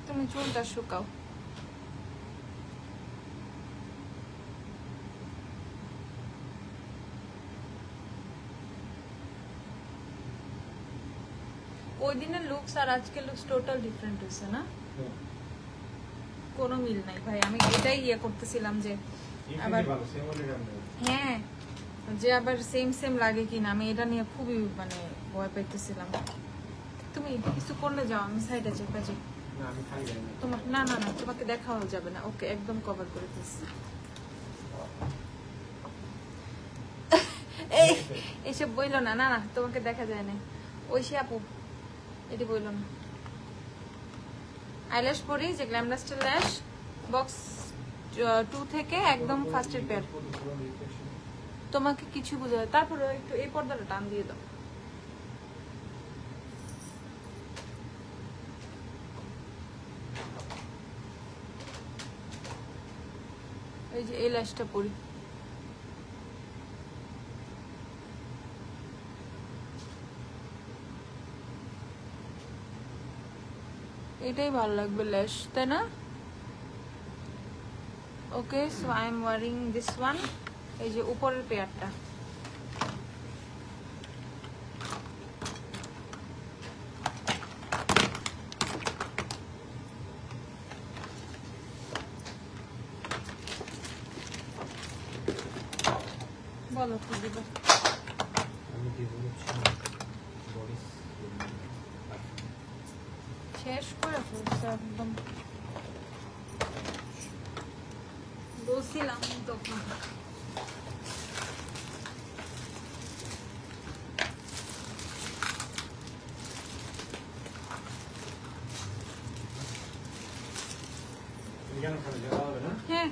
[SPEAKER 1] তুমি চুলটা শুকাও। ওই দিনের লুকস আর আজকের লুকস টোটাল ডিফারেন্ট হয়েছে না? কোনো মিল নাই ভাই। আমি এটাই ইয়ে করতেছিলাম যে আবার হ্যাঁ যে আবার সেম সেম লাগে কিনা, আমি এটা নিয়ে খুবই মানে ভয় পাইতেছিলাম। তুমি কিছু করলে যাও, আমি সাইডে চেপে যাই। তোমার না না না তোমাকে দেখাও যাবে না। ওকে একদম কভার করে ফেলছি। এসব বইলো না, না না তোমাকে দেখা যায় না। ঐশী আপু এটি বইলো না। আইল্যাশ পরি যে গ্ল্যাম ডাস্টার ল্যাশ বক্স 2 থেকে একদম ফার্স্টের পেয়ার। তোমাকে কিছু বোঝা, তারপরে একটু এই পর্দাটা টান দিয়ে দাও। এই যে এই ল্যাশটা পরি, এটাই ভালো লাগবে ল্যাশ, তাই না? Okay, so I am wearing this one. এই যে উপরের পেয়ারটা, বলো কি দিবে?
[SPEAKER 3] আমি দিব হচ্ছে বডিস
[SPEAKER 1] শেষ করে ফেলছে একদম, বলছিলাম তখন।
[SPEAKER 3] এখানে পরে যাওয়া হবে না?
[SPEAKER 1] হ্যাঁ,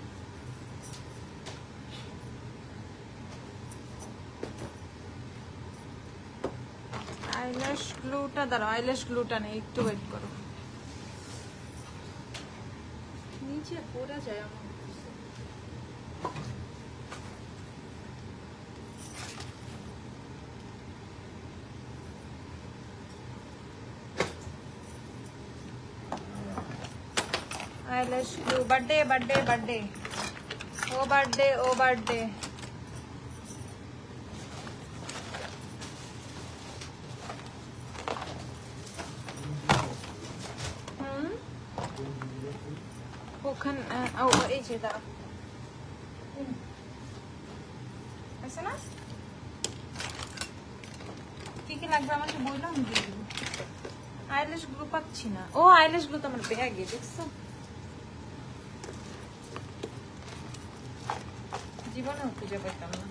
[SPEAKER 1] আইল্যাশ গ্লুটা দাঁড়াও, আইল্যাশ গ্লুটা নেই, একটু ওয়েট করো। নিচে পড়ে যায় আমার। Eyelash glue, birthday birthday birthday, ও বার্থডে ও বার্থডে। ওখানে এই যে দাঁড়া আছে না, কি কি লাগবে আমাকে বললো, আমি দিয়ে দেবো। আইল্যাশ গ্লু পাচ্ছি না। ও আইল্যাশ গ্লু তো আমার ব্যাগে, দেখছো? জীবনেও খুঁজে পেতাম না।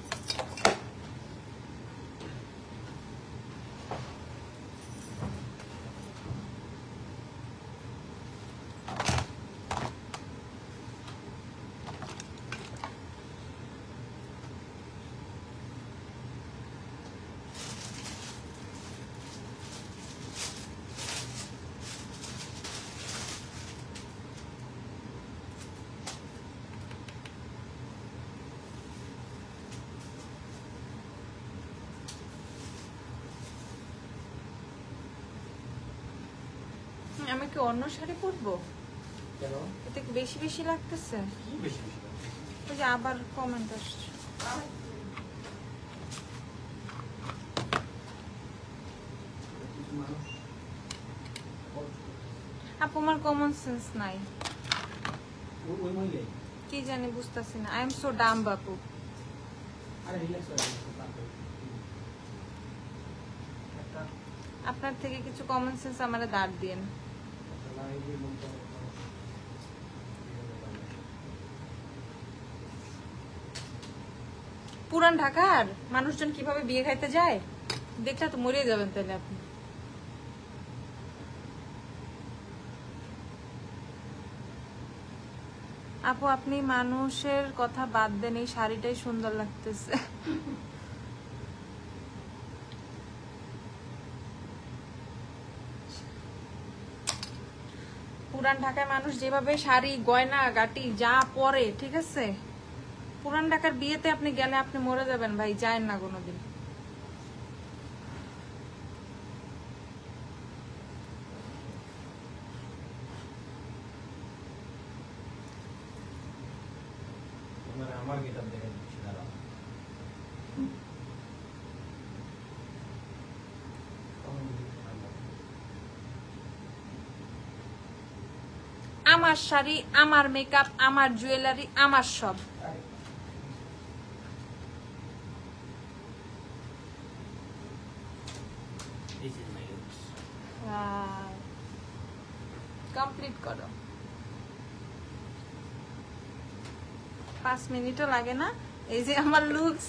[SPEAKER 1] আমি কি অন্য শাড়ি পরবো?
[SPEAKER 3] কেন?
[SPEAKER 1] এতে কি বেশি বেশি লাগতেছে?
[SPEAKER 3] কি বেশি বেশি?
[SPEAKER 1] ওই যে আবার কমেন্ট আসছে। আপু আমার কমন সেন্স নাই,
[SPEAKER 3] ওই মহিলাই
[SPEAKER 1] কি জানি বুঝতেছি না। আই এম সো ডাম বাপু।
[SPEAKER 3] আরে রিল্যাক্স হয়ে
[SPEAKER 1] আপনার থেকে কিছু কমন সেন্স আমারে দাঁড় দিয়েন। পুরান ঢাকার মানুষজন কিভাবে বিয়ে খাইতে যায় দেখলে তো মরে যাবেন তাহলে আপনি। আপু আপনি মানুষের কথা বাদ দেন, এই শাড়িটাই সুন্দর লাগতেছে। পুরান ঢাকায় মানুষ যেভাবে শাড়ি গয়না গাটি যা পরে, ঠিক আছে, পুরান ঢাকার বিয়েতে আপনি গেলে আপনি মরে যাবেন ভাই, যায়েন না কোনোদিন।
[SPEAKER 3] আমার গেটআপ দেখে দিচ্ছি, দাঁড়াও।
[SPEAKER 1] আমার শাড়ি, আমার মেকআপ, আমার জুয়েলারি, আমার সব। কমপ্লিট করো, 5 মিনিটও লাগে না। এই যে আমার লুকস।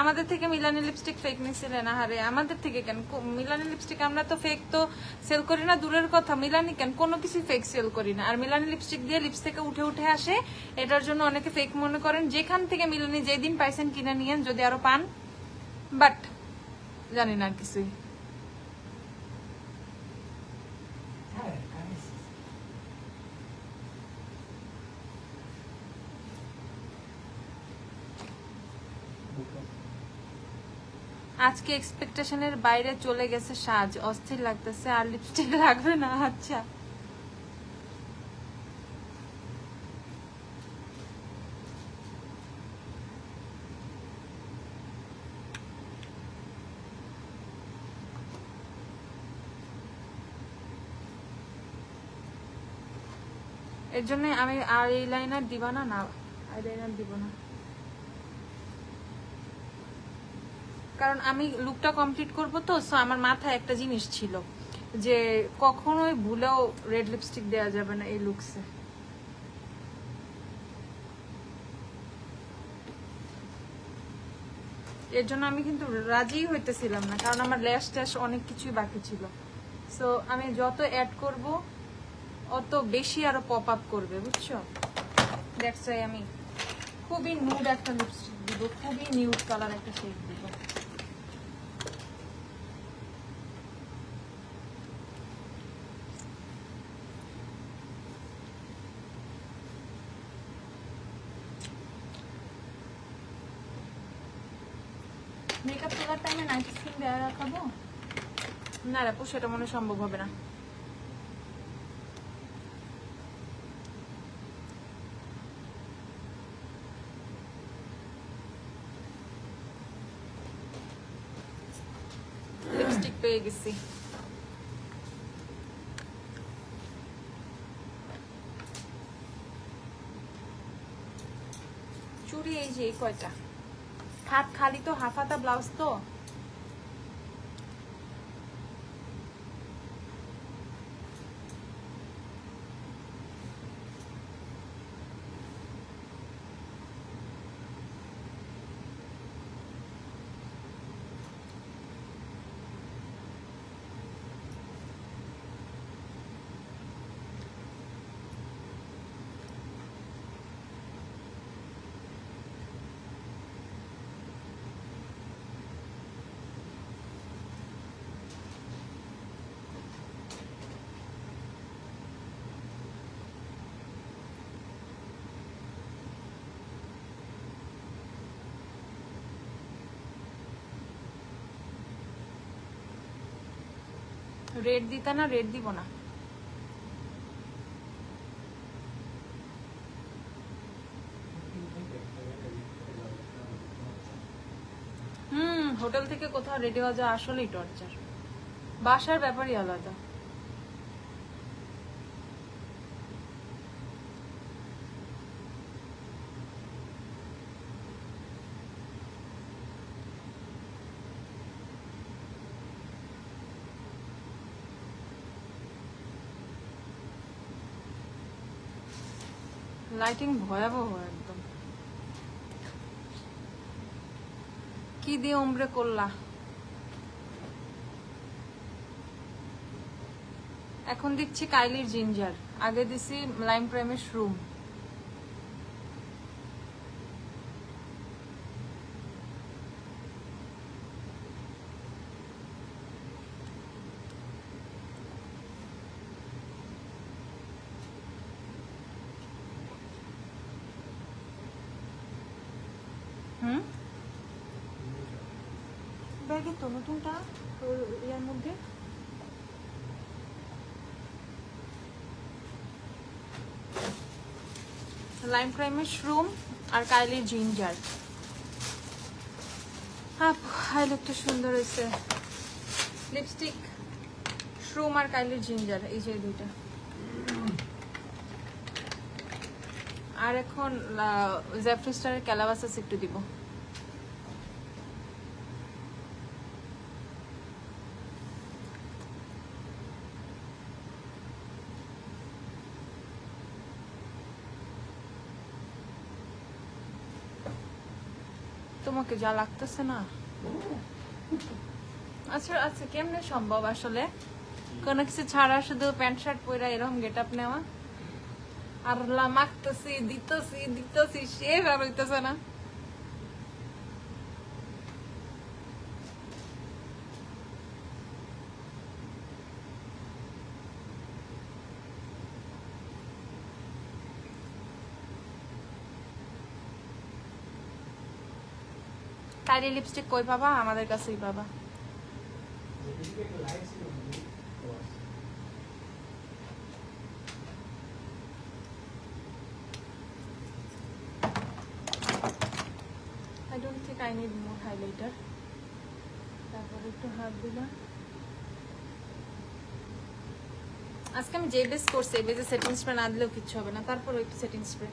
[SPEAKER 1] আমাদের থেকে মিলানি লিপস্টিক ফেক নিছিলেন? আরে আমাদের থেকে কেন? মিলানি লিপস্টিক আমরা তো ফেক তো সেল করি না, দূরের কথা। মিলানি কেন, কোনো কিছু ফেক সেল করি না। আর মিলানি লিপস্টিক দিয়ে লিপস থেকে উঠে উঠে আসে, এটার জন্য অনেকে ফেক মনে করেন। যেখান থেকে মিলানি যেদিন পাইছেন কিনে নিয়েন, যদি আরো পান, বাট জানি না আর কিছুই। আজকে এক্সপেকটেশনের বাইরে চলে গেছে সাজ, অস্থির লাগতেছে, আর লিপস্টিক লাগবে না। আচ্ছা এর জন্য আমি আর আইলাইনার দিবা না? না আইলাইনার দিব না, কারণ আমি লুকটা কমপ্লিট করব তো। সো আমার মাথায় একটা জিনিস ছিল যে কখনোই ভুলেও রেড লিপস্টিক দেওয়া যাবে না এই লুকসে। এর জন্য আমি কিন্তু রাজি হইতেছিলাম না, কারণ আমার ল্যাশ ট্যাশ অনেক কিছুই বাকি ছিল। সো আমি যত অ্যাড করব অত বেশি আরো পপ আপ করবে, বুঝছো? দ্যাটস ওয়াই আমি খুবই নুড একটা লিপস্টিক দিব, খুবই নিউড কালার একটা শেড দিব। মেকআপ তোলার টাইমে নাইট স্কিন দেওয়া রাখাবো না রাখবো, সেটা মনে সম্ভব হবে না। লিপস্টিক পেয়ে গেছি। চুড়ি এই যে কয়টা, হাত খালি তো, হাফাতা ব্লাউজ তো। রেড দিতা না? রেড দিব না। হোটেল থেকে কোথাও রেডি হওয়া যায় আসলেই টর্চার, বাসার ব্যাপারই আলাদা। লাইটিং ভয়াবহ একদম। কি দিয়ে ওমরে করলা? এখন দিচ্ছি কাইলির জিঞ্জার, আগে দিছি লাইম প্রাইমের শ্রুম। ব্যাগে তো নতুনটা ইয়ার মধ্যে লাইম ক্রাইমের শ্রুম আর কাইলির জিঞ্জার। হাই লুকটা সুন্দর হয়েছে। লিপস্টিক শ্রুম আর কাইলির জিঞ্জার, এই যে দুইটা। আর এখন জেফরি স্টারের ক্যালাবাসাস একটু দিব। তোমাকে যা লাগতেছে না। আচ্ছা আচ্ছা, কেমনে সম্ভব আসলে কোনো কিছু ছাড়া শুধু প্যান্ট শার্ট পরে এরকম গেট আপ নেওয়া? আর মাখতেছি দিতেছি দিতেছি, শেষ আর হইতেছে না। কাইলি লিপস্টিক কই পাবা? আমাদের কাছেই পাবা। I don't think I need more highlighter. তারপর একটু হাত দিলাম। আজকে আমি যে বেস করছি এই বেসে সেটিং স্প্রে না দিলেও কিচ্ছু হবে না, তারপর একটু সেটিং স্প্রে।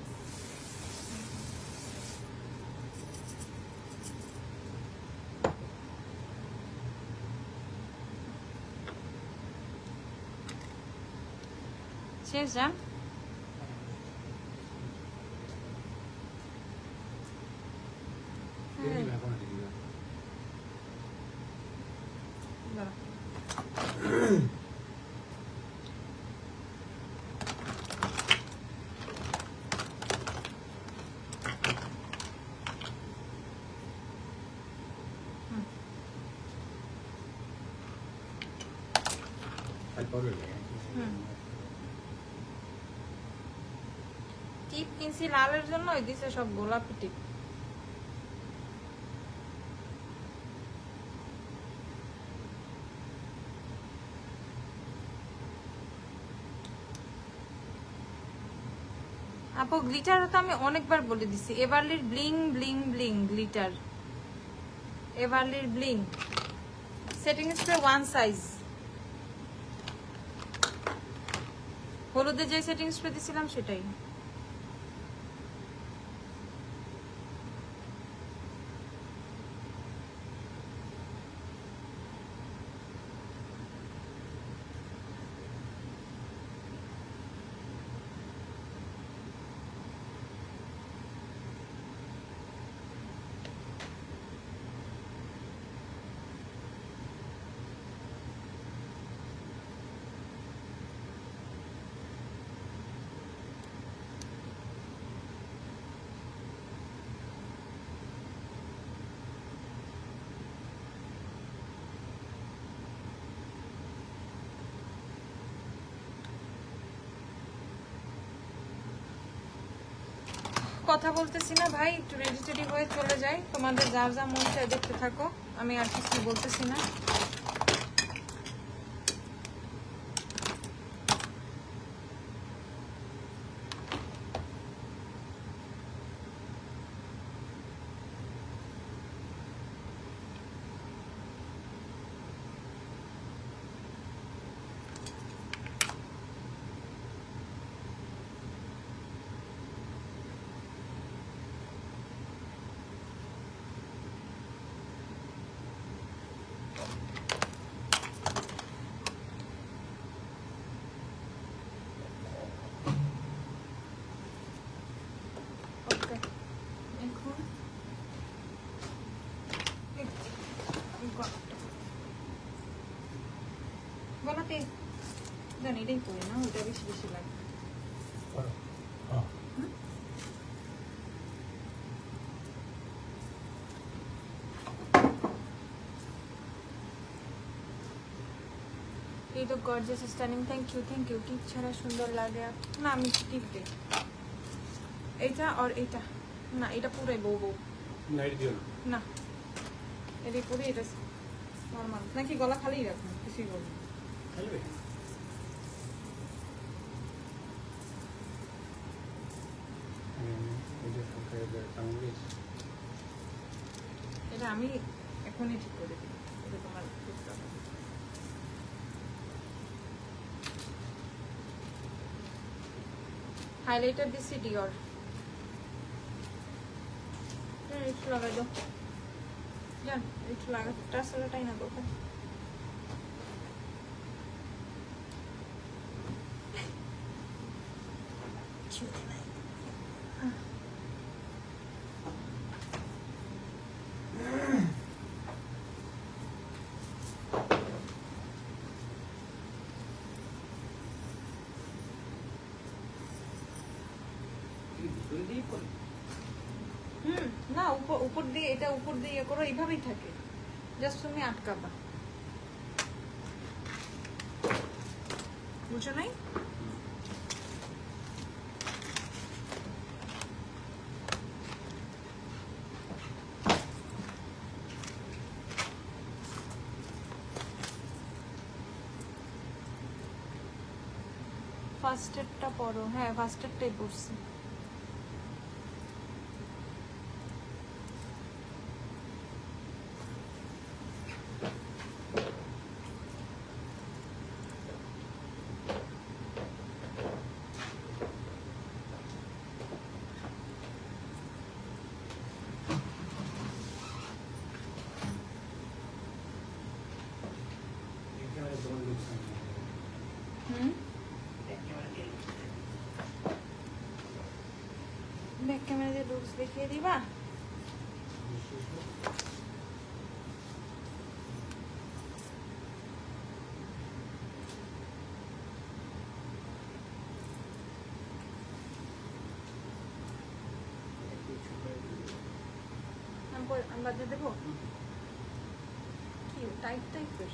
[SPEAKER 1] শেষ যান। টিপ কিনছি লালের জন্য, ওই দিছে সব গোলাপি টিপ। আপু গ্লিটার তো আমি অনেকবার বলে দিছি, এভারলির ব্লিং ব্লিং ব্লিং গ্লিটার, এভারলির bling setting spray one size. হলুদে যে সেটিং স্প্রে দিছিলাম সেটাই। কথা বলতেছি না ভাই, একটু রেডি টেডি হয়ে চলে যাই। তোমাদের যার যা মন চায় দেখতে থাকো, আমি আর কিছু বলতেছি না। গলাতে জানি এটাই পরে না, ওটা বেশি বেশি লাগে। এই তো gorgeous stunning, thank you thank you. টিপ ছাড়া সুন্দর লাগে না, আমি টিপ দিই। এইটা আর এইটা না, এটা পুরাই বউ বউ
[SPEAKER 3] লাইট দিও
[SPEAKER 1] না, এটাই পুরো, এটা নর্মাল নাকি গলা খালিই রাখুন, কিছুই বলবো
[SPEAKER 3] খেলবে।
[SPEAKER 1] এটা আমি এখনই ঠিক করে দিই, এটা তোমার হাইলাইটার দিচ্ছি ডিওর, একটু লাগাই দাও জান, একটু লাগা, টাসলাটাই না দোকান। না উপর দিয়ে, এটা উপর দিয়ে ইয়ে করো, এইভাবেই থাকে, জাস্ট তুমি আটকাবা, বুঝছো নাই? ফার্স্টেরটা পরো। হ্যাঁ ফার্স্টেরটাই পরছি। ব্যাক ক্যামেরা দিয়ে লুকস দেখিয়ে দিবা? আমি বাজে দেবো কি টাইট টাইপের?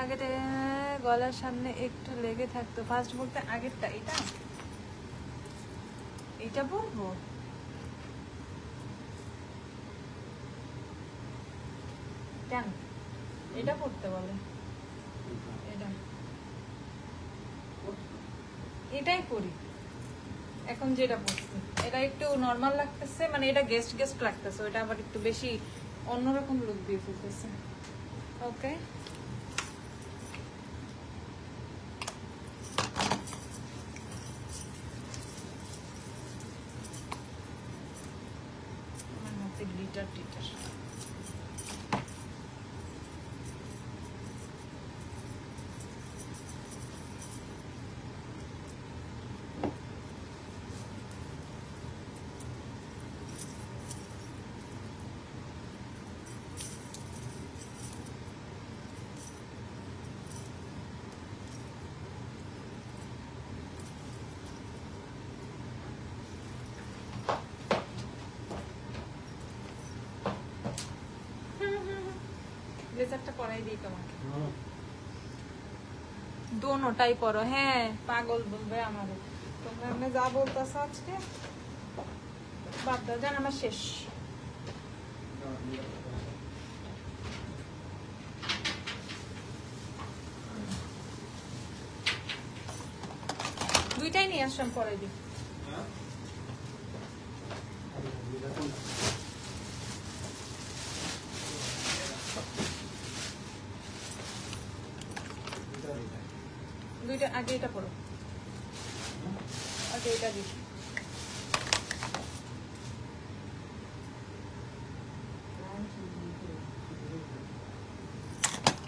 [SPEAKER 1] আগেটা গলার সামনে একটু লেগে থাকতো। ফার্স্ট বলতে আগেরটা এটা এটা বলবো? কেন এটা পড়তে বলে? এটা এটাই করি এখন যেটা পড়ছি। এটা একটু নর্মাল লাগতেছে, মানে এটা গেস্ট গেস্ট লাগতেছে, ওটা আবার একটু বেশি অন্যরকম লুক দিয়ে ফেলতেছে। ওকে আমার মধ্যে গ্লিটার টিটার। ব্লেজারটা পরাই দিই তোমাকে। দোনোটাই পরো। হ্যাঁ পাগল বলবে আমারে। তোমরা এমনি যা বলতেছ আজকে বাদ দাও, জান আমার শেষ। দুইটাই নিয়ে আসলাম, পরাই দিই। দুইটা আগে এটা পড়ো, আগে এটা দিই।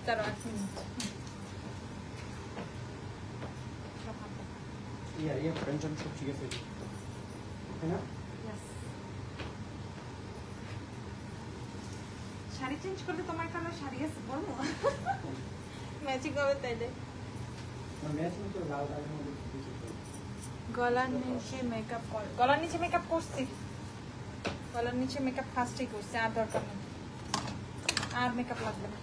[SPEAKER 1] তারও 8 মিনিট।
[SPEAKER 3] পেনশন সব ঠিক আছে না?
[SPEAKER 1] শাড়ি চেঞ্জ করলে তোমার কালার শাড়ি আছে বলবো ম্যাচিং হবে তাইলে। গলার নিচে মেকআপ কর, গলার নিচে মেকআপ করছি, গলার নিচে মেকআপ ফার্স্টেই করছি, আর দরকার নেই, আর মেকআপ লাগবে না।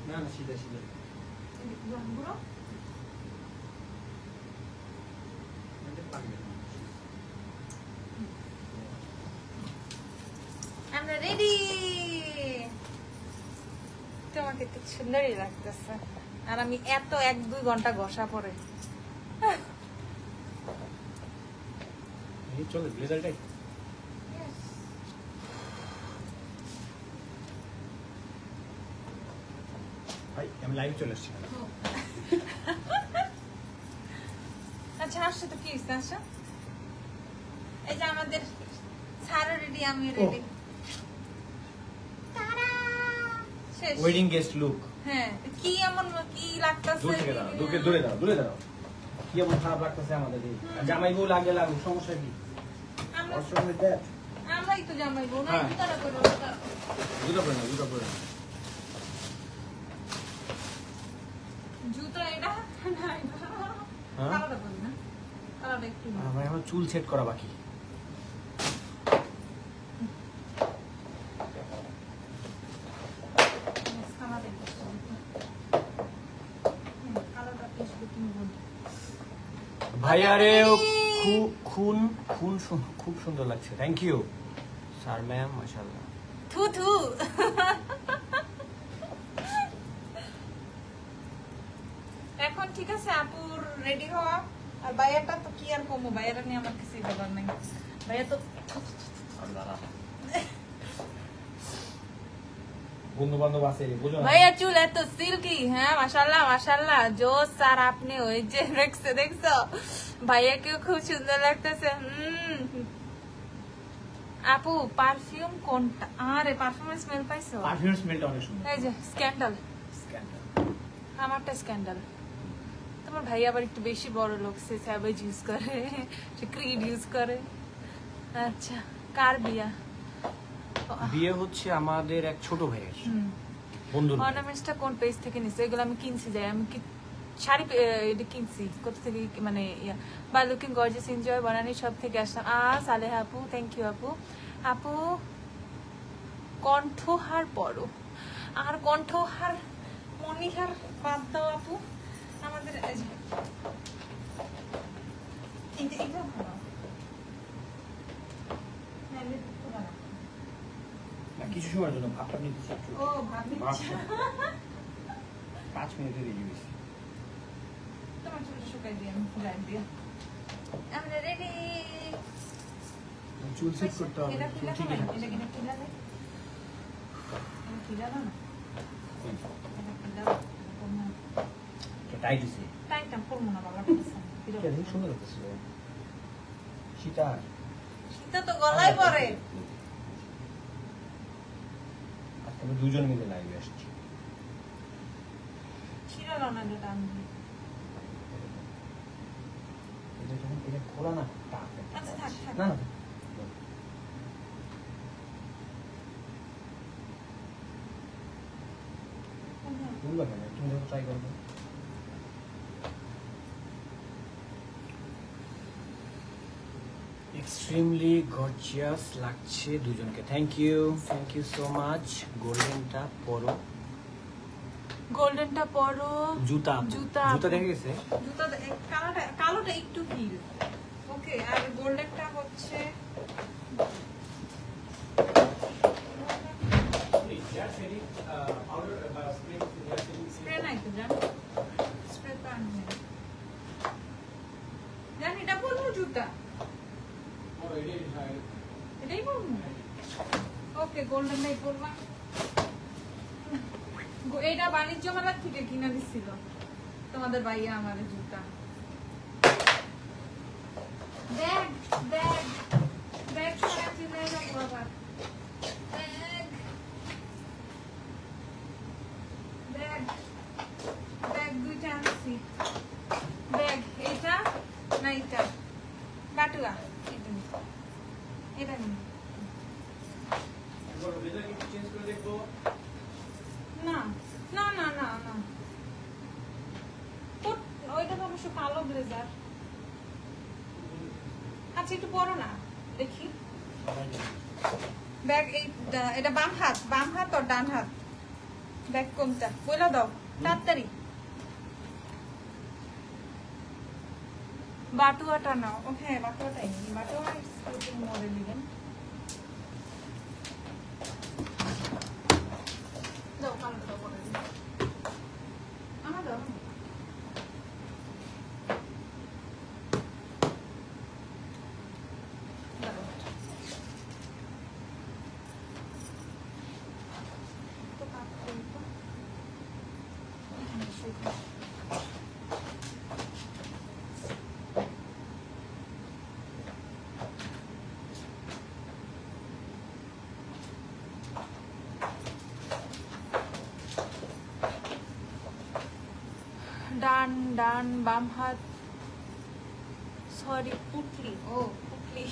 [SPEAKER 3] না না সিধা সিধা
[SPEAKER 1] আমরা রেডি। তোমাকে তো সুন্দরই লাগতেছে, আর আমি এত 1-2 ঘন্টা ঘষা পরে।
[SPEAKER 3] চলে ব্লেজারটাই
[SPEAKER 1] Yes.
[SPEAKER 3] আমি লাইভ চলে এসেছি।
[SPEAKER 1] আচ্ছা আসছে তো কি হয়েছে আসো। এই যে আমাদের সারা রেডি, আমি রেডি। শেষ।
[SPEAKER 3] Wedding guest look.
[SPEAKER 1] হ্যাঁ কি এমন কি লাগতাছে?
[SPEAKER 3] দূর থেকে দাঁড়াও, দূরে দাঁড়াও। কি এমন খারাপ লাগতেছে আমাদের? জামাই বউ লাগে লাগুক, সমস্যা কি?
[SPEAKER 1] আমরাই তো জামাই বউ না,
[SPEAKER 3] হ্যাঁ।
[SPEAKER 1] জুতাটা করে
[SPEAKER 3] জুতা পরে না।
[SPEAKER 1] জুতো এটা না এটা
[SPEAKER 3] হ্যাঁ?
[SPEAKER 1] কালোটা করি না, কালোটা একটু না।
[SPEAKER 3] আমার চুল সেট করা বাকি। ভাইয়ারে খুব সুন্দর লাগছে। থ্যাংক ইউ স্যার ম্যাম, মাশাআল্লাহ।
[SPEAKER 1] থু থু। এখন ঠিক আছে আপুর রেডি হওয়া, আর ভাইয়াটা তো কি আর কমো, ভাইয়াটা নিয়ে আমার কিছুই ব্যাপার নাই। ভাইয়া তো
[SPEAKER 3] বন্ধু বান্ধব আছে বুঝো না।
[SPEAKER 1] ভাইয়া চুল এত সিল্কি, হ্যাঁ মাশাআল্লাহ মাশাআল্লাহ জোস। স্যার আপনি ওই যে দেখছো ভাইয়াকেও খুব সুন্দর লাগতেছে। আপু পারফিউম কোনটা? আরে পারফিউমের স্মেল পাইছো?
[SPEAKER 3] পারফিউম স্মেলটা অনেক সুন্দর।
[SPEAKER 1] এই যে স্ক্যান্ডাল, আমারটা স্ক্যান্ডাল। তোমার ভাই আবার একটু বেশি বড় লোক, সে স্যাভেজ ইউজ করে, সে ক্রিড ইউজ করে। আচ্ছা কার বিয়া?
[SPEAKER 3] বিয়ে হচ্ছে আমাদের এক ছোট ভাইয়ের বন্ধুর।
[SPEAKER 1] অর্নামেন্টসটা কোন পেজ থেকে নিছো? এগুলো আমি কিনছি, যাই আমি শাড়ি এটা কিনছি কোথা থেকে, মানে বাই লুকিং গর্জিয়াস এনজয় বানানি সব থেকে আসলাম। সালেহা আপু থ্যাংক ইউ আপু। আপু কণ্ঠহার পরো, আর কণ্ঠহার মনিহার বাদ দাও আপু। আমাদের
[SPEAKER 3] কিছু সময়ের জন্য ভাবটা নিতে
[SPEAKER 1] ও ভাবি
[SPEAKER 3] 5 মিনিটের রিভিউ।
[SPEAKER 1] তোমার চুল শুকাই দিয়ে আমি ফুলাই দিয়ে আমরা রেডি।
[SPEAKER 3] চুল সেট করতে হবে।
[SPEAKER 1] এটা
[SPEAKER 3] চুল
[SPEAKER 1] কিলা
[SPEAKER 3] ঠিক
[SPEAKER 1] না,
[SPEAKER 3] আছে।
[SPEAKER 1] এটা কিলা কিলা না, এটা কিলা না, এটা কিলা
[SPEAKER 3] তো টাইট দিছি।
[SPEAKER 1] টাইমটা করবো না বাবা।
[SPEAKER 3] এটা দেখি সুন্দর লাগতেছে। শীতা
[SPEAKER 1] শীতা তো গলায় পরে।
[SPEAKER 3] আজকে আমরা দুজন মিলে লাইভে আসছি।
[SPEAKER 1] ছিড়ালো না যেটা আমি।
[SPEAKER 3] এটা যখন এটা খোলা না টাক।
[SPEAKER 1] আচ্ছা থাক থাক।
[SPEAKER 3] না না ভুলবা কেন? তুমি যখন ট্রাই করবে। এক্সট্রিমলি গর্জিয়াস লাগছে দুজনকে। Thank you so much. গোল্ডেনটা পরো,
[SPEAKER 1] গোল্ডেনটা পরো।
[SPEAKER 3] জুতা
[SPEAKER 1] জুতা
[SPEAKER 3] দেখা গেছে।
[SPEAKER 1] জুতা কালোটা একটু হিল, ওকে। আর গোল্ডেনটা হচ্ছে স্প্রে নাই তো জান, স্প্রে তো আনবে জান। এটা বলবো জুতা, এটাই বলবো। ওকে গোল্ডেনটাই পরবা। এটা বাণিজ্য মেলার থেকে কিনা দিছিল তোমাদের ভাইয়া আমার জুতা। ব্যাগ ব্যাগ ব্যাগ সরা চলে যাবো আবার। ব্যাগ ব্যাগ ব্যাগ দুইটা আনছি। ব্যাগ এটা না এটা বাটুয়া, এটা নি, এটা নি। না না না না না ওইটা তো অবশ্য কালো ব্লেজার। আচ্ছা একটু পরো না দেখি। ব্যাগ এই এটা বাম হাত আর ডান হাত। ব্যাগ কোনটা বলে দাও তাড়াতাড়ি। বাটুয়াটা নাও। ও হ্যাঁ বাটুয়াটাই নিই, বাটুয়া মডেল দিবেন। দাও কালো দাও মডেল দিবেন আমার দাও। ডান বাম হাত সরি পুটলি ও পুটলি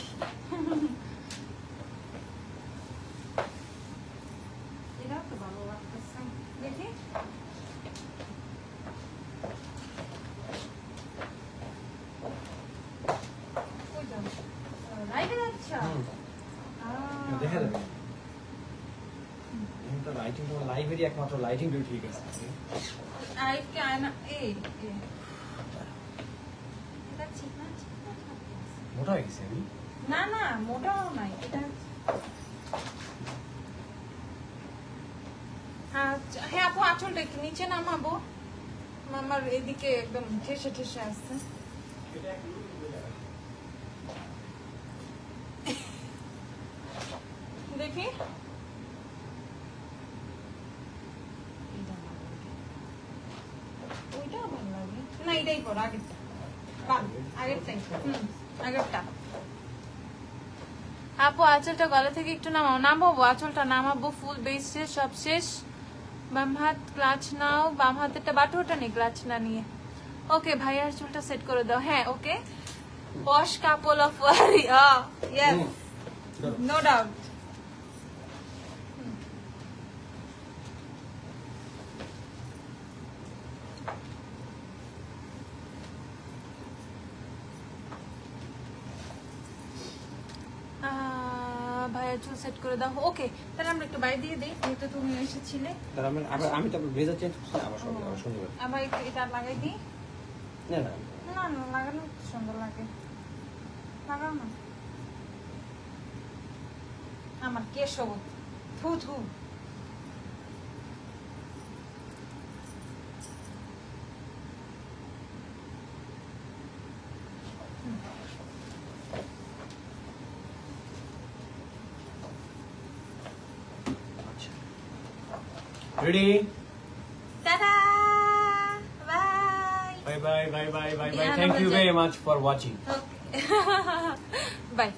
[SPEAKER 1] এটাও তো ভালো লাগতেছে দেখি
[SPEAKER 3] দেখা যাবে লাইটিং লাইভেরই একমাত্র লাইটিং ঠিক আছে
[SPEAKER 1] আইকে আয়না এই এটা ঠিক না
[SPEAKER 3] মোটা হয়ে গেছে আমি
[SPEAKER 1] না না মোটাও নাই এটা হ্যাঁ আপু আঁচলটা একটু নিচে নামাবো আমার এদিকে একদম ঠেসে ঠেসে আসছে দেখি ওইটাও ভালো লাগে না এটাই করো আগেরটা আগেরটাই আগেরটা আপু আঁচলটা গলা থেকে একটু নামাও নামাবো আঁচলটা নামাবো ফুল বেস শেষ সব শেষ বাম হাত ক্লাচ নাও বাম হাতেরটা বাটুটা নেই ক্লাচ না নিয়ে ওকে ভাইয়ার চুলটা সেট করে দাও হ্যাঁ okay wash couple of worry yes no doubt ভাইয়া চুল সেট করে দাও ওকে তাহলে আমরা একটু বাইরে দিয়ে দিই যেহেতু তুমি এসেছিলে
[SPEAKER 3] আমি তারপর ব্লেজার চেঞ্জ করছি আবার সুন্দর
[SPEAKER 1] আবার একটু এটা লাগাই দিই
[SPEAKER 3] না না
[SPEAKER 1] না না লাগানো সুন্দর লাগে লাগাও না আমার কেশ থু থু
[SPEAKER 3] Ready?
[SPEAKER 1] Ta-da! Bye!
[SPEAKER 3] Bye bye bye bye bye bye.
[SPEAKER 1] Yeah,
[SPEAKER 3] Thank you
[SPEAKER 1] number
[SPEAKER 3] very much for watching.
[SPEAKER 1] Okay. Bye.